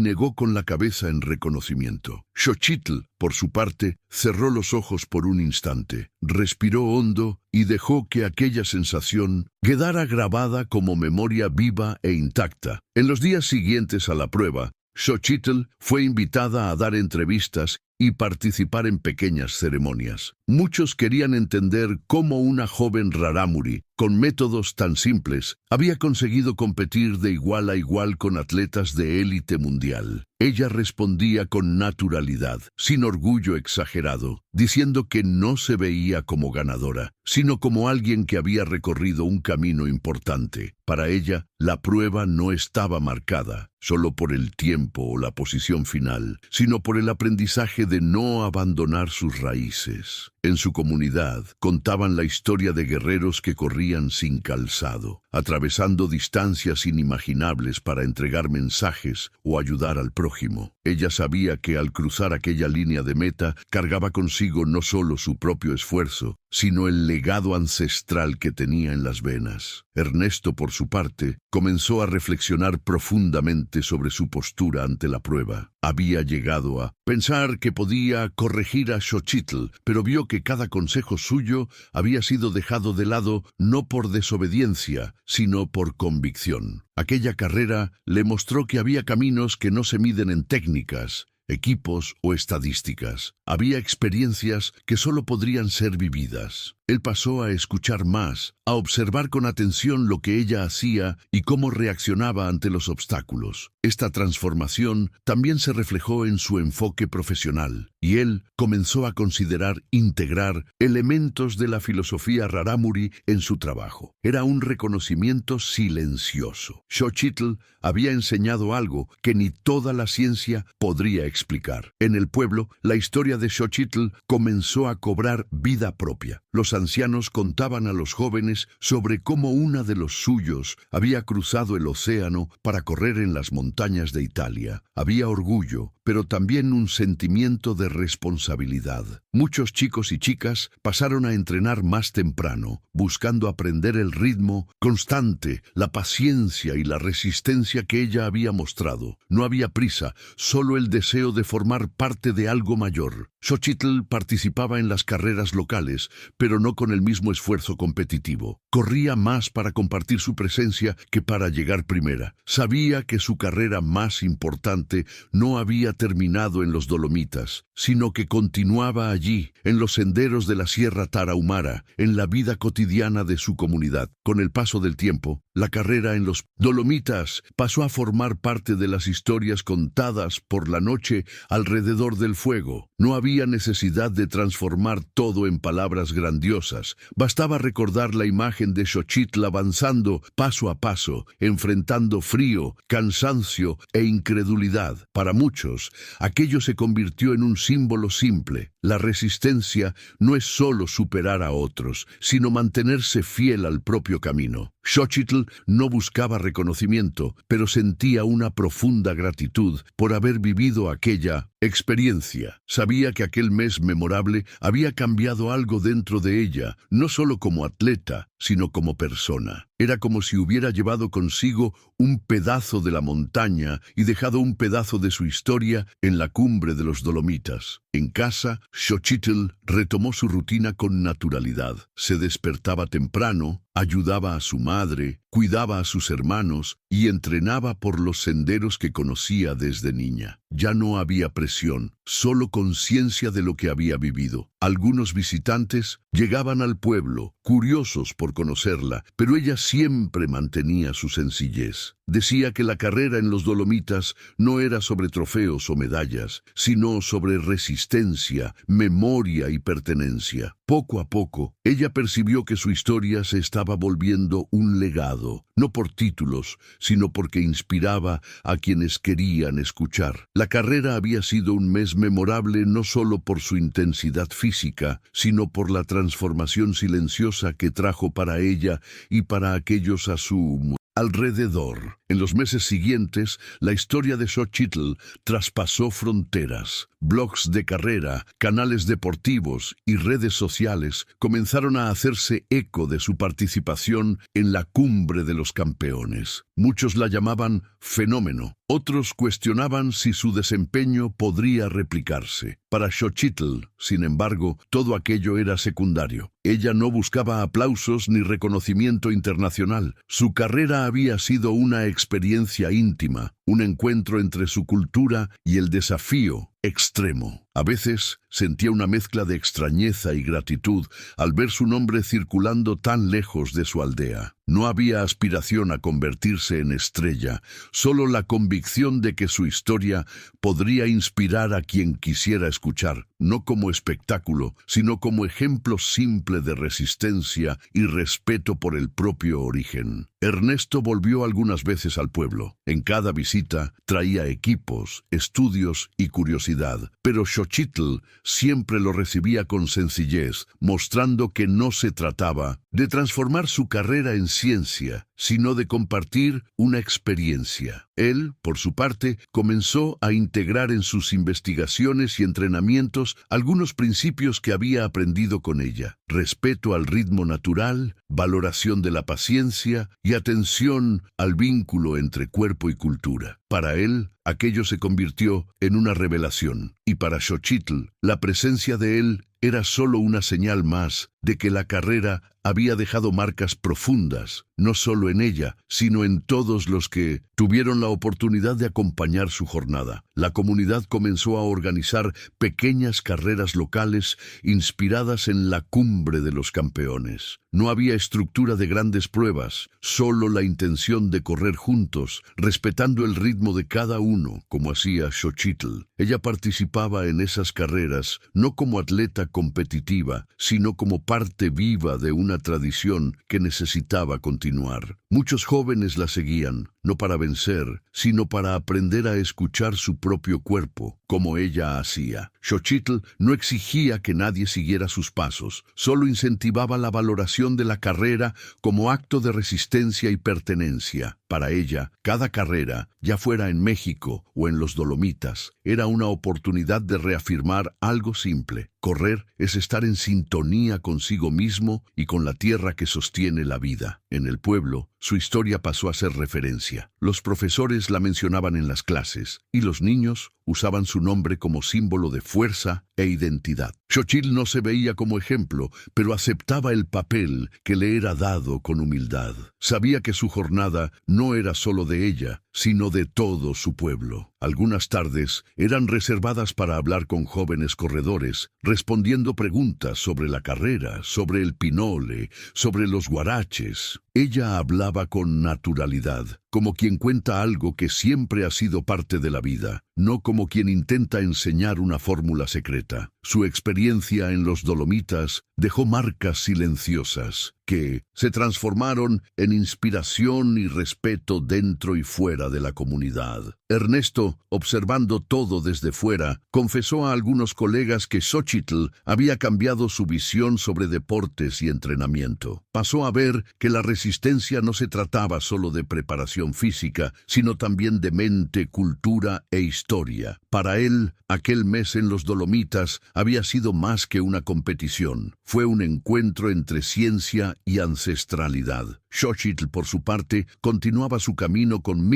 negó con la cabeza en reconocimiento. Xochitl, por su parte, cerró los ojos por un instante, respiró hondo y dejó que aquella sensación quedara grabada como memoria viva e intacta. En los días siguientes a la prueba, Xochitl fue invitada a dar entrevistas y participar en pequeñas ceremonias. Muchos querían entender cómo una joven rarámuri, con métodos tan simples, había conseguido competir de igual a igual con atletas de élite mundial. Ella respondía con naturalidad, sin orgullo exagerado, diciendo que no se veía como ganadora, sino como alguien que había recorrido un camino importante. Para ella, la prueba no estaba marcada solo por el tiempo o la posición final, sino por el aprendizaje de no abandonar sus raíces. En su comunidad contaban la historia de guerreros que corrían sin calzado, atravesando distancias inimaginables para entregar mensajes o ayudar al prójimo. Ella sabía que al cruzar aquella línea de meta cargaba consigo no solo su propio esfuerzo, sino el legado ancestral que tenía en las venas. Ernesto, por su parte, comenzó a reflexionar profundamente sobre su postura ante la prueba. Había llegado a pensar que podía corregir a Xochitl, pero vio que cada consejo suyo había sido dejado de lado no por desobediencia, sino por convicción. Aquella carrera le mostró que había caminos que no se miden en técnicas, equipos o estadísticas. Había experiencias que solo podrían ser vividas. Él pasó a escuchar más, a observar con atención lo que ella hacía y cómo reaccionaba ante los obstáculos. Esta transformación también se reflejó en su enfoque profesional, y él comenzó a considerar integrar elementos de la filosofía rarámuri en su trabajo. Era un reconocimiento silencioso. Xochitl había enseñado algo que ni toda la ciencia podría explicar. En el pueblo, la historia de Xochitl comenzó a cobrar vida propia. Los ancianos contaban a los jóvenes sobre cómo una de los suyos había cruzado el océano para correr en las montañas de Italia. Había orgullo, pero también un sentimiento de responsabilidad. Muchos chicos y chicas pasaron a entrenar más temprano, buscando aprender el ritmo constante, la paciencia y la resistencia que ella había mostrado. No había prisa, solo el deseo de formar parte de algo mayor. Xochitl participaba en las carreras locales, pero no con el mismo esfuerzo competitivo. Corría más para compartir su presencia que para llegar primera. Sabía que su carrera más importante no había terminado en los Dolomitas, sino que continuaba allí, en los senderos de la Sierra Tarahumara, en la vida cotidiana de su comunidad. Con el paso del tiempo, la carrera en los Dolomitas pasó a formar parte de las historias contadas por la noche alrededor del fuego. No había necesidad de transformar todo en palabras grandiosas. Bastaba recordar la imagen de Xochitl avanzando paso a paso, enfrentando frío, cansancio e incredulidad. Para muchos, aquello se convirtió en un símbolo simple. La resistencia no es solo superar a otros, sino mantenerse fiel al propio camino. Xochitl no buscaba reconocimiento, pero sentía una profunda gratitud por haber vivido aquella experiencia. Sabía que aquel mes memorable había cambiado algo dentro de ella, no solo como atleta, sino como persona. Era como si hubiera llevado consigo un pedazo de la montaña y dejado un pedazo de su historia en la cumbre de los Dolomitas. En casa, Xochitl retomó su rutina con naturalidad. Se despertaba temprano, ayudaba a su madre, cuidaba a sus hermanos y entrenaba por los senderos que conocía desde niña. Ya no había presión, solo conciencia de lo que había vivido. Algunos visitantes llegaban al pueblo, curiosos por conocerla, pero ella siempre mantenía su sencillez. Decía que la carrera en los Dolomitas no era sobre trofeos o medallas, sino sobre resistencia, memoria y pertenencia. Poco a poco, ella percibió que su historia se estaba volviendo un legado, no por títulos, sino porque inspiraba a quienes querían escuchar. La carrera había sido un mes memorable no solo por su intensidad física, sino por la transformación silenciosa que trajo para ella y para aquellos a su alrededor. En los meses siguientes, la historia de Xochitl traspasó fronteras. Blogs de carrera, canales deportivos y redes sociales comenzaron a hacerse eco de su participación en la cumbre de los campeones. Muchos la llamaban fenómeno. Otros cuestionaban si su desempeño podría replicarse. Para Xochitl, sin embargo, todo aquello era secundario. Ella no buscaba aplausos ni reconocimiento internacional. Su carrera había sido una experiencia íntima, un encuentro entre su cultura y el desafío extremo. A veces sentía una mezcla de extrañeza y gratitud al ver su nombre circulando tan lejos de su aldea. No había aspiración a convertirse en estrella, solo la convicción de que su historia podría inspirar a quien quisiera escuchar, no como espectáculo, sino como ejemplo simple de resistencia y respeto por el propio origen. Ernesto volvió algunas veces al pueblo. En cada visita traía equipos, estudios y curiosidad, pero Xochitl siempre lo recibía con sencillez, mostrando que no se trataba de transformar su carrera en ciencia, sino de compartir una experiencia. Él, por su parte, comenzó a integrar en sus investigaciones y entrenamientos algunos principios que había aprendido con ella: respeto al ritmo natural, valoración de la paciencia y atención al vínculo entre cuerpo y cultura. Para él, aquello se convirtió en una revelación, y para Xochitl, la presencia de él era solo una señal más de que la carrera había dejado marcas profundas, no solo en ella, sino en todos los que tuvieron la oportunidad de acompañar su jornada. La comunidad comenzó a organizar pequeñas carreras locales inspiradas en la cumbre de los campeones. No había estructura de grandes pruebas, solo la intención de correr juntos, respetando el ritmo de cada uno, como hacía Xochitl. Ella participaba en esas carreras no como atleta competitiva, sino como parte viva de una tradición que necesitaba continuar. Muchos jóvenes la seguían, no para vencer, sino para aprender a escuchar su propio cuerpo, como ella hacía. Xochitl no exigía que nadie siguiera sus pasos, solo incentivaba la valoración de la carrera como acto de resistencia y pertenencia. Para ella, cada carrera, ya fuera en México o en los Dolomitas, era una oportunidad de reafirmar algo simple: correr es estar en sintonía consigo mismo y con la tierra que sostiene la vida. En el pueblo, su historia pasó a ser referencia. Los profesores la mencionaban en las clases, y los niños usaban su nombre como símbolo de fuerza e identidad. Xochitl no se veía como ejemplo, pero aceptaba el papel que le era dado con humildad. Sabía que su jornada no era solo de ella, sino de todo su pueblo. Algunas tardes eran reservadas para hablar con jóvenes corredores, respondiendo preguntas sobre la carrera, sobre el pinole, sobre los guaraches. Ella hablaba con naturalidad, como quien cuenta algo que siempre ha sido parte de la vida, no como quien intenta enseñar una fórmula secreta. Su experiencia en los Dolomitas dejó marcas silenciosas que se transformaron en inspiración y respeto dentro y fuera de la comunidad. Ernesto, observando todo desde fuera, confesó a algunos colegas que Xochitl había cambiado su visión sobre deportes y entrenamiento. Pasó a ver que la resistencia no se trataba solo de preparación física, sino también de mente, cultura e historia. Para él, aquel mes en los Dolomitas había sido más que una competición. Fue un encuentro entre ciencia y ancestralidad. Xochitl, por su parte, continuaba su camino con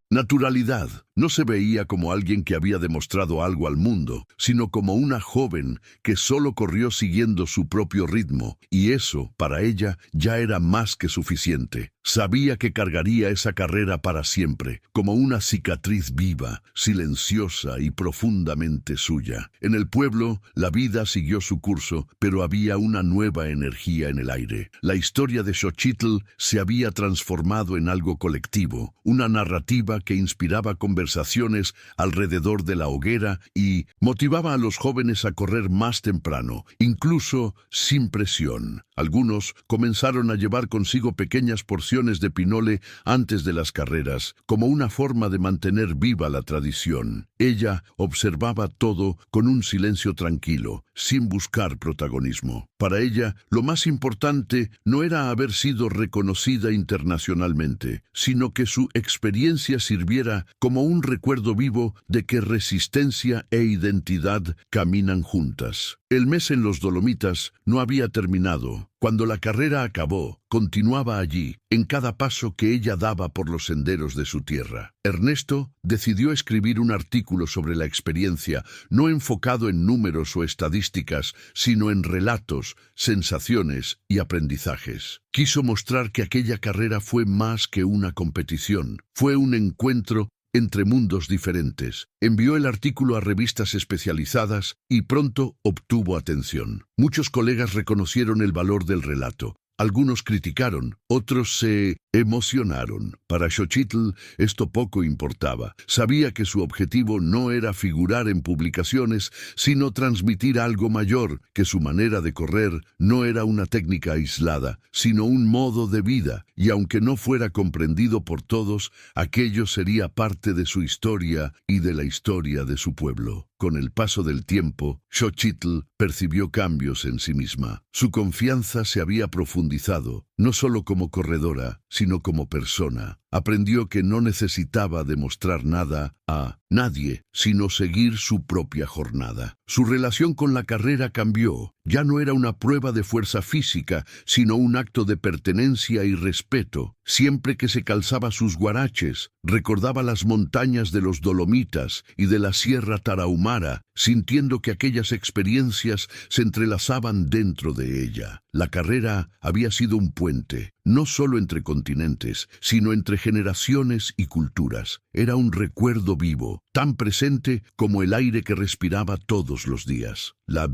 naturalidad. No se veía como alguien que había demostrado algo al mundo, sino como una joven que solo corrió siguiendo su propio ritmo, y eso, para ella, ya era más que suficiente. Sabía que cargaría esa carrera para siempre, como una cicatriz viva, silenciosa y profundamente suya. En el pueblo, la vida siguió su curso, pero había una nueva energía en el aire. La historia de Xochitl se había transformado en algo colectivo, una narrativa que inspiraba conversaciones alrededor de la hoguera y motivaba a los jóvenes a correr más temprano, incluso sin presión. Algunos comenzaron a llevar consigo pequeñas porciones de pinole antes de las carreras, como una forma de mantener viva la tradición. Ella observaba todo con un silencio tranquilo, sin buscar protagonismo. Para ella, lo más importante no era haber sido reconocida internacionalmente, sino que su experiencia sirviera como un recuerdo vivo de que resistencia e identidad caminan juntas. El mes en los Dolomitas no había terminado. Cuando la carrera acabó, continuaba allí, en cada paso que ella daba por los senderos de su tierra. Ernesto decidió escribir un artículo sobre la experiencia, no enfocado en números o estadísticas, sino en relatos, sensaciones y aprendizajes. Quiso mostrar que aquella carrera fue más que una competición, fue un encuentro entre mundos diferentes. Envió el artículo a revistas especializadas y pronto obtuvo atención. Muchos colegas reconocieron el valor del relato. Algunos criticaron, otros se emocionaron. Para Xochitl esto poco importaba. Sabía que su objetivo no era figurar en publicaciones, sino transmitir algo mayor, que su manera de correr no era una técnica aislada, sino un modo de vida, y aunque no fuera comprendido por todos, aquello sería parte de su historia y de la historia de su pueblo. Con el paso del tiempo, Xochitl percibió cambios en sí misma. Su confianza se había profundizado, no solo como corredora, sino como persona. Aprendió que no necesitaba demostrar nada a nadie, sino seguir su propia jornada. Su relación con la carrera cambió. Ya no era una prueba de fuerza física, sino un acto de pertenencia y respeto. Siempre que se calzaba sus guaraches, recordaba las montañas de los Dolomitas y de la Sierra Tarahumara, sintiendo que aquellas experiencias se entrelazaban dentro de ella. La carrera había sido un puente, no solo entre continentes, sino entre generaciones y culturas. Era un recuerdo vivo, tan presente como el aire que respiraba todos los días. La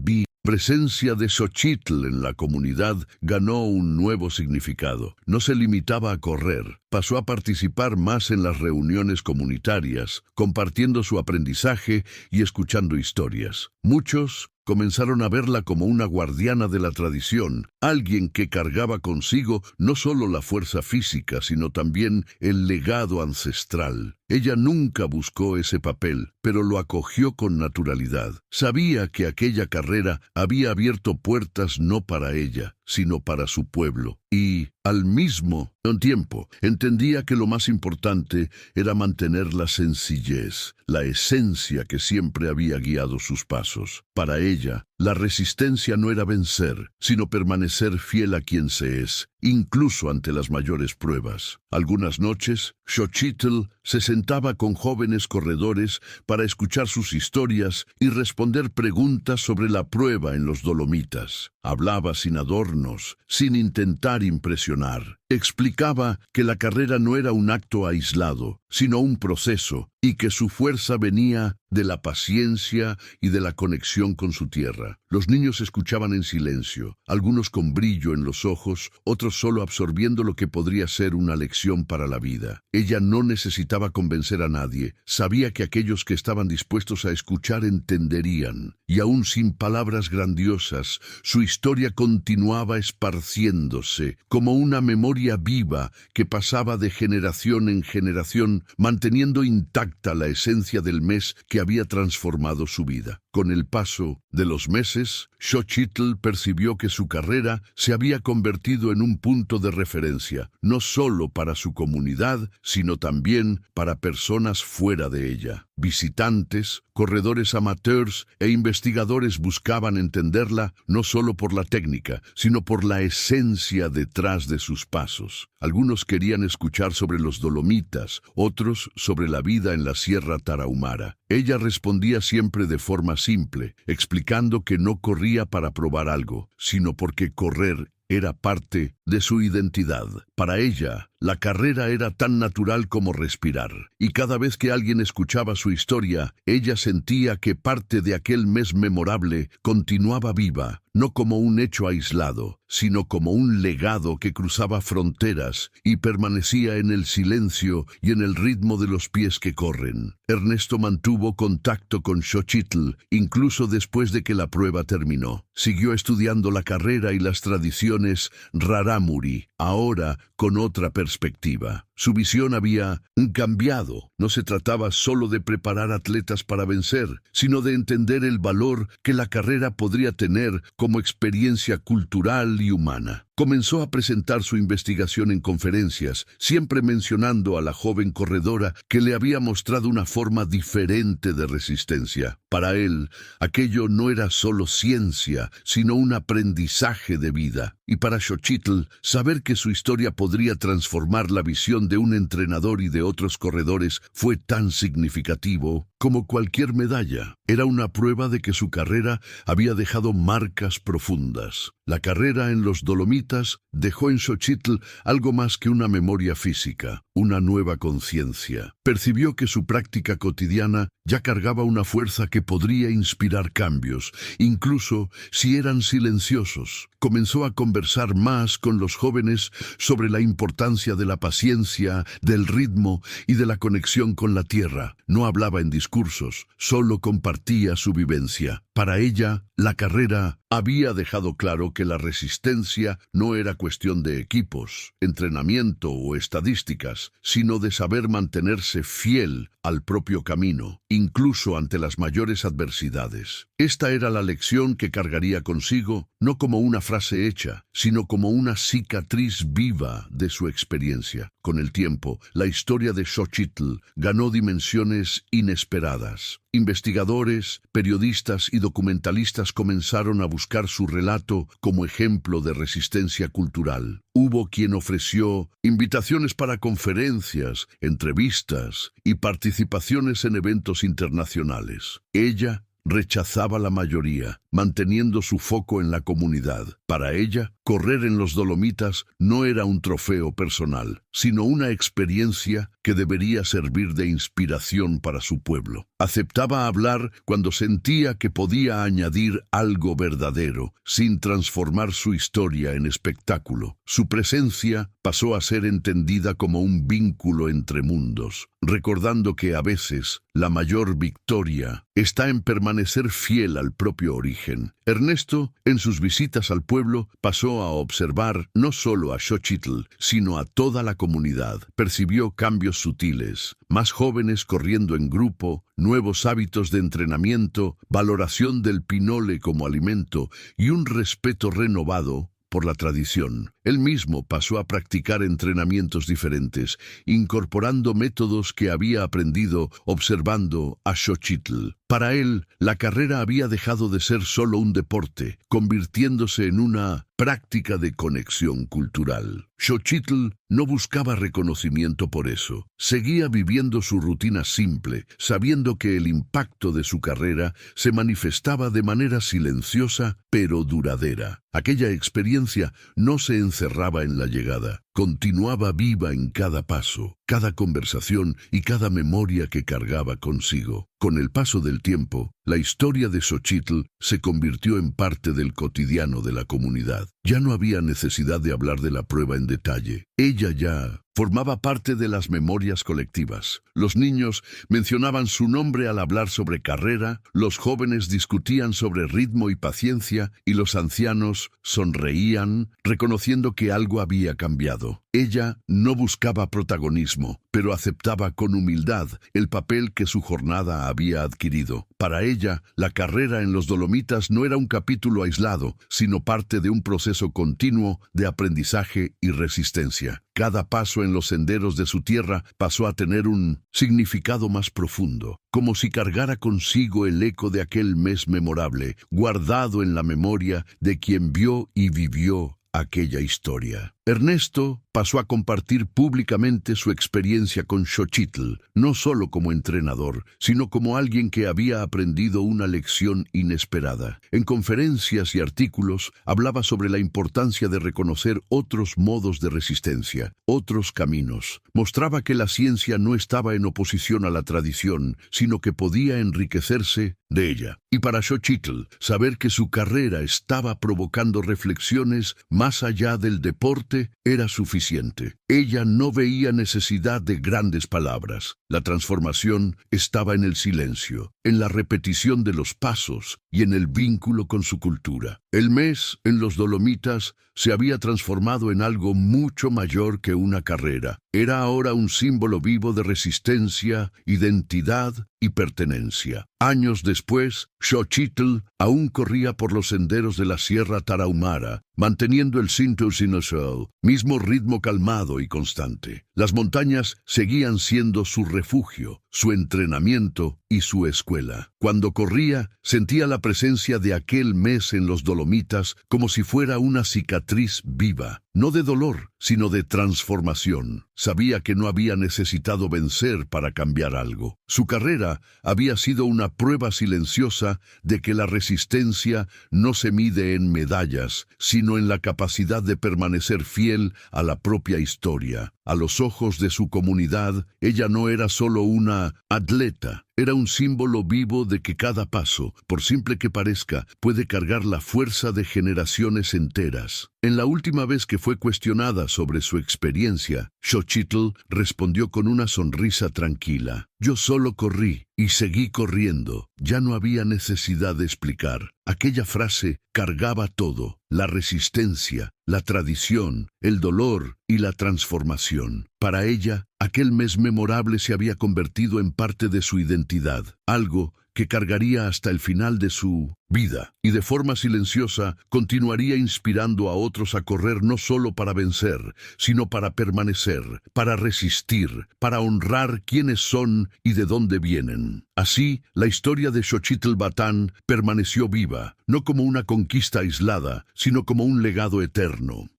presencia de Xochitl en la comunidad ganó un nuevo significado. No se limitaba a correr, pasó a participar más en las reuniones comunitarias, compartiendo su aprendizaje y escuchando historias. Muchos comenzaron a verla como una guardiana de la tradición, alguien que cargaba consigo no solo la fuerza física, sino también el legado ancestral. Ella nunca buscó ese papel, pero lo acogió con naturalidad. Sabía que aquella carrera había abierto puertas no para ella, sino para su pueblo. Y, al mismo tiempo, entendía que lo más importante era mantener la sencillez, la esencia que siempre había guiado sus pasos. Para ella, La resistencia no era vencer, sino permanecer fiel a quien se es, incluso ante las mayores pruebas. Algunas noches, Xochitl se sentaba con jóvenes corredores para escuchar sus historias y responder preguntas sobre la prueba en los Dolomitas. Hablaba sin adornos, sin intentar impresionar. Explicaba que la carrera no era un acto aislado, sino un proceso, y que su fuerza venía de la paciencia y de la conexión con su tierra. Los niños escuchaban en silencio, algunos con brillo en los ojos, otros solo absorbiendo lo que podría ser una lección para la vida. Ella no necesitaba convencer a nadie, sabía que aquellos que estaban dispuestos a escuchar entenderían, y aún sin palabras grandiosas, su historia continuaba esparciéndose, como una memoria viva que pasaba de generación en generación, manteniendo intacta la esencia del mes que había transformado su vida. Con el paso de los meses, Xochitl percibió que su carrera se había convertido en un punto de referencia, no solo para su comunidad, sino también para personas fuera de ella. Visitantes, corredores amateurs e investigadores buscaban entenderla no solo por la técnica, sino por la esencia detrás de sus pasos. Algunos querían escuchar sobre los Dolomitas, otros sobre la vida en la Sierra Tarahumara. Ella respondía siempre de forma simple, explicando que no corría para probar algo, sino porque correr era parte de su identidad. Para ella, la carrera era tan natural como respirar, y cada vez que alguien escuchaba su historia, ella sentía que parte de aquel mes memorable continuaba viva, no como un hecho aislado, sino como un legado que cruzaba fronteras y permanecía en el silencio y en el ritmo de los pies que corren. Ernesto mantuvo contacto con Xochitl, incluso después de que la prueba terminó. Siguió estudiando la carrera y las tradiciones rarámuri, ahora con otra perspectiva. Su visión había cambiado. No se trataba solo de preparar atletas para vencer, sino de entender el valor que la carrera podría tener como experiencia cultural y humana. Comenzó a presentar su investigación en conferencias, siempre mencionando a la joven corredora que le había mostrado una forma diferente de resistencia. Para él, aquello no era solo ciencia, sino un aprendizaje de vida. Y para Xochitl, saber que su historia podría transformar la visión de un entrenador y de otros corredores fue tan significativo como cualquier medalla. Era una prueba de que su carrera había dejado marcas profundas. La carrera en los Dolomitas dejó en Xochitl algo más que una memoria física, una nueva conciencia. Percibió que su práctica cotidiana ya cargaba una fuerza que podría inspirar cambios, incluso si eran silenciosos. Comenzó a conversar más con los jóvenes sobre la importancia de la paciencia, del ritmo y de la conexión con la tierra. No hablaba en discursos, solo compartía su vivencia. Para ella, la carrera había dejado claro que la resistencia no era cuestión de equipos, entrenamiento o estadísticas, sino de saber mantenerse fiel al propio camino, incluso ante las mayores adversidades. Esta era la lección que cargaría consigo, no como una frase hecha, sino como una cicatriz viva de su experiencia. Con el tiempo, la historia de Xochitl ganó dimensiones inesperadas. Investigadores, periodistas y documentalistas comenzaron a buscar su relato como ejemplo de resistencia cultural. Hubo quien ofreció invitaciones para conferencias, entrevistas y participaciones en eventos internacionales. Ella rechazaba la mayoría, manteniendo su foco en la comunidad. Para ella, correr en los Dolomitas no era un trofeo personal, sino una experiencia que debería servir de inspiración para su pueblo. Aceptaba hablar cuando sentía que podía añadir algo verdadero, sin transformar su historia en espectáculo. Su presencia pasó a ser entendida como un vínculo entre mundos, recordando que a veces la mayor victoria está en permanecer fiel al propio origen. Ernesto, en sus visitas al pueblo, pasó a observar no solo a Xochitl, sino a toda la comunidad. Percibió cambios sutiles, más jóvenes corriendo en grupo, nuevos hábitos de entrenamiento, valoración del pinole como alimento y un respeto renovado por la tradición. él mismo pasó a practicar entrenamientos diferentes, incorporando métodos que había aprendido observando a Xochitl. Para él, la carrera había dejado de ser solo un deporte, convirtiéndose en una práctica de conexión cultural. Xochitl no buscaba reconocimiento por eso. Seguía viviendo su rutina simple, sabiendo que el impacto de su carrera se manifestaba de manera silenciosa pero duradera. Aquella experiencia no se encerraba en la llegada, continuaba viva en cada paso, cada conversación y cada memoria que cargaba consigo. Con el paso del tiempo, la historia de Xochitl se convirtió en parte del cotidiano de la comunidad. Ya no había necesidad de hablar de la prueba en detalle. Ella ya formaba parte de las memorias colectivas. Los niños mencionaban su nombre al hablar sobre carrera, los jóvenes discutían sobre ritmo y paciencia, y los ancianos sonreían, reconociendo que algo había cambiado. Ella no buscaba protagonismo, pero aceptaba con humildad el papel que su jornada había adquirido. Para ella, la carrera en los Dolomitas no era un capítulo aislado, sino parte de un proceso continuo de aprendizaje y resistencia. Cada paso en los senderos de su tierra pasó a tener un significado más profundo, como si cargara consigo el eco de aquel mes memorable, guardado en la memoria de quien vio y vivió aquella historia. Ernesto pasó a compartir públicamente su experiencia con Xochitl, no solo como entrenador, sino como alguien que había aprendido una lección inesperada. En conferencias y artículos hablaba sobre la importancia de reconocer otros modos de resistencia, otros caminos. Mostraba que la ciencia no estaba en oposición a la tradición, sino que podía enriquecerse de ella. Y para Xochitl, saber que su carrera estaba provocando reflexiones más allá del deporte era suficiente. Ella no veía necesidad de grandes palabras. La transformación estaba en el silencio, en la repetición de los pasos y en el vínculo con su cultura. El mes en los Dolomitas se había transformado en algo mucho mayor que una carrera. Era ahora un símbolo vivo de resistencia, identidad y pertenencia. Años después, Xochitl aún corría por los senderos de la Sierra Tarahumara, manteniendo el cinto sinuoso, mismo ritmo calmado y constante. Las montañas seguían siendo su refugio, su entrenamiento y su escuela. Cuando corría, sentía la presencia de aquel mes en los Dolomitas como si fuera una cicatriz viva, no de dolor, sino de transformación. Sabía que no había necesitado vencer para cambiar algo. Su carrera había sido una prueba silenciosa de que la resistencia no se mide en medallas, sino en la capacidad de permanecer fiel a la propia historia. A los ojos de su comunidad, ella no era solo una atleta, era un símbolo vivo de que cada paso, por simple que parezca, puede cargar la fuerza de generaciones enteras. En la última vez que fue cuestionada sobre su experiencia, Xochitl respondió con una sonrisa tranquila. Yo solo corrí y seguí corriendo. Ya no había necesidad de explicar. Aquella frase cargaba todo: la resistencia, la tradición, el dolor y la transformación. Para ella, aquel mes memorable se había convertido en parte de su identidad, algo que cargaría hasta el final de su vida, y de forma silenciosa continuaría inspirando a otros a correr no solo para vencer, sino para permanecer, para resistir, para honrar quiénes son y de dónde vienen. Así, la historia de Xochitl Batán permaneció viva, no como una conquista aislada, sino como un legado eterno.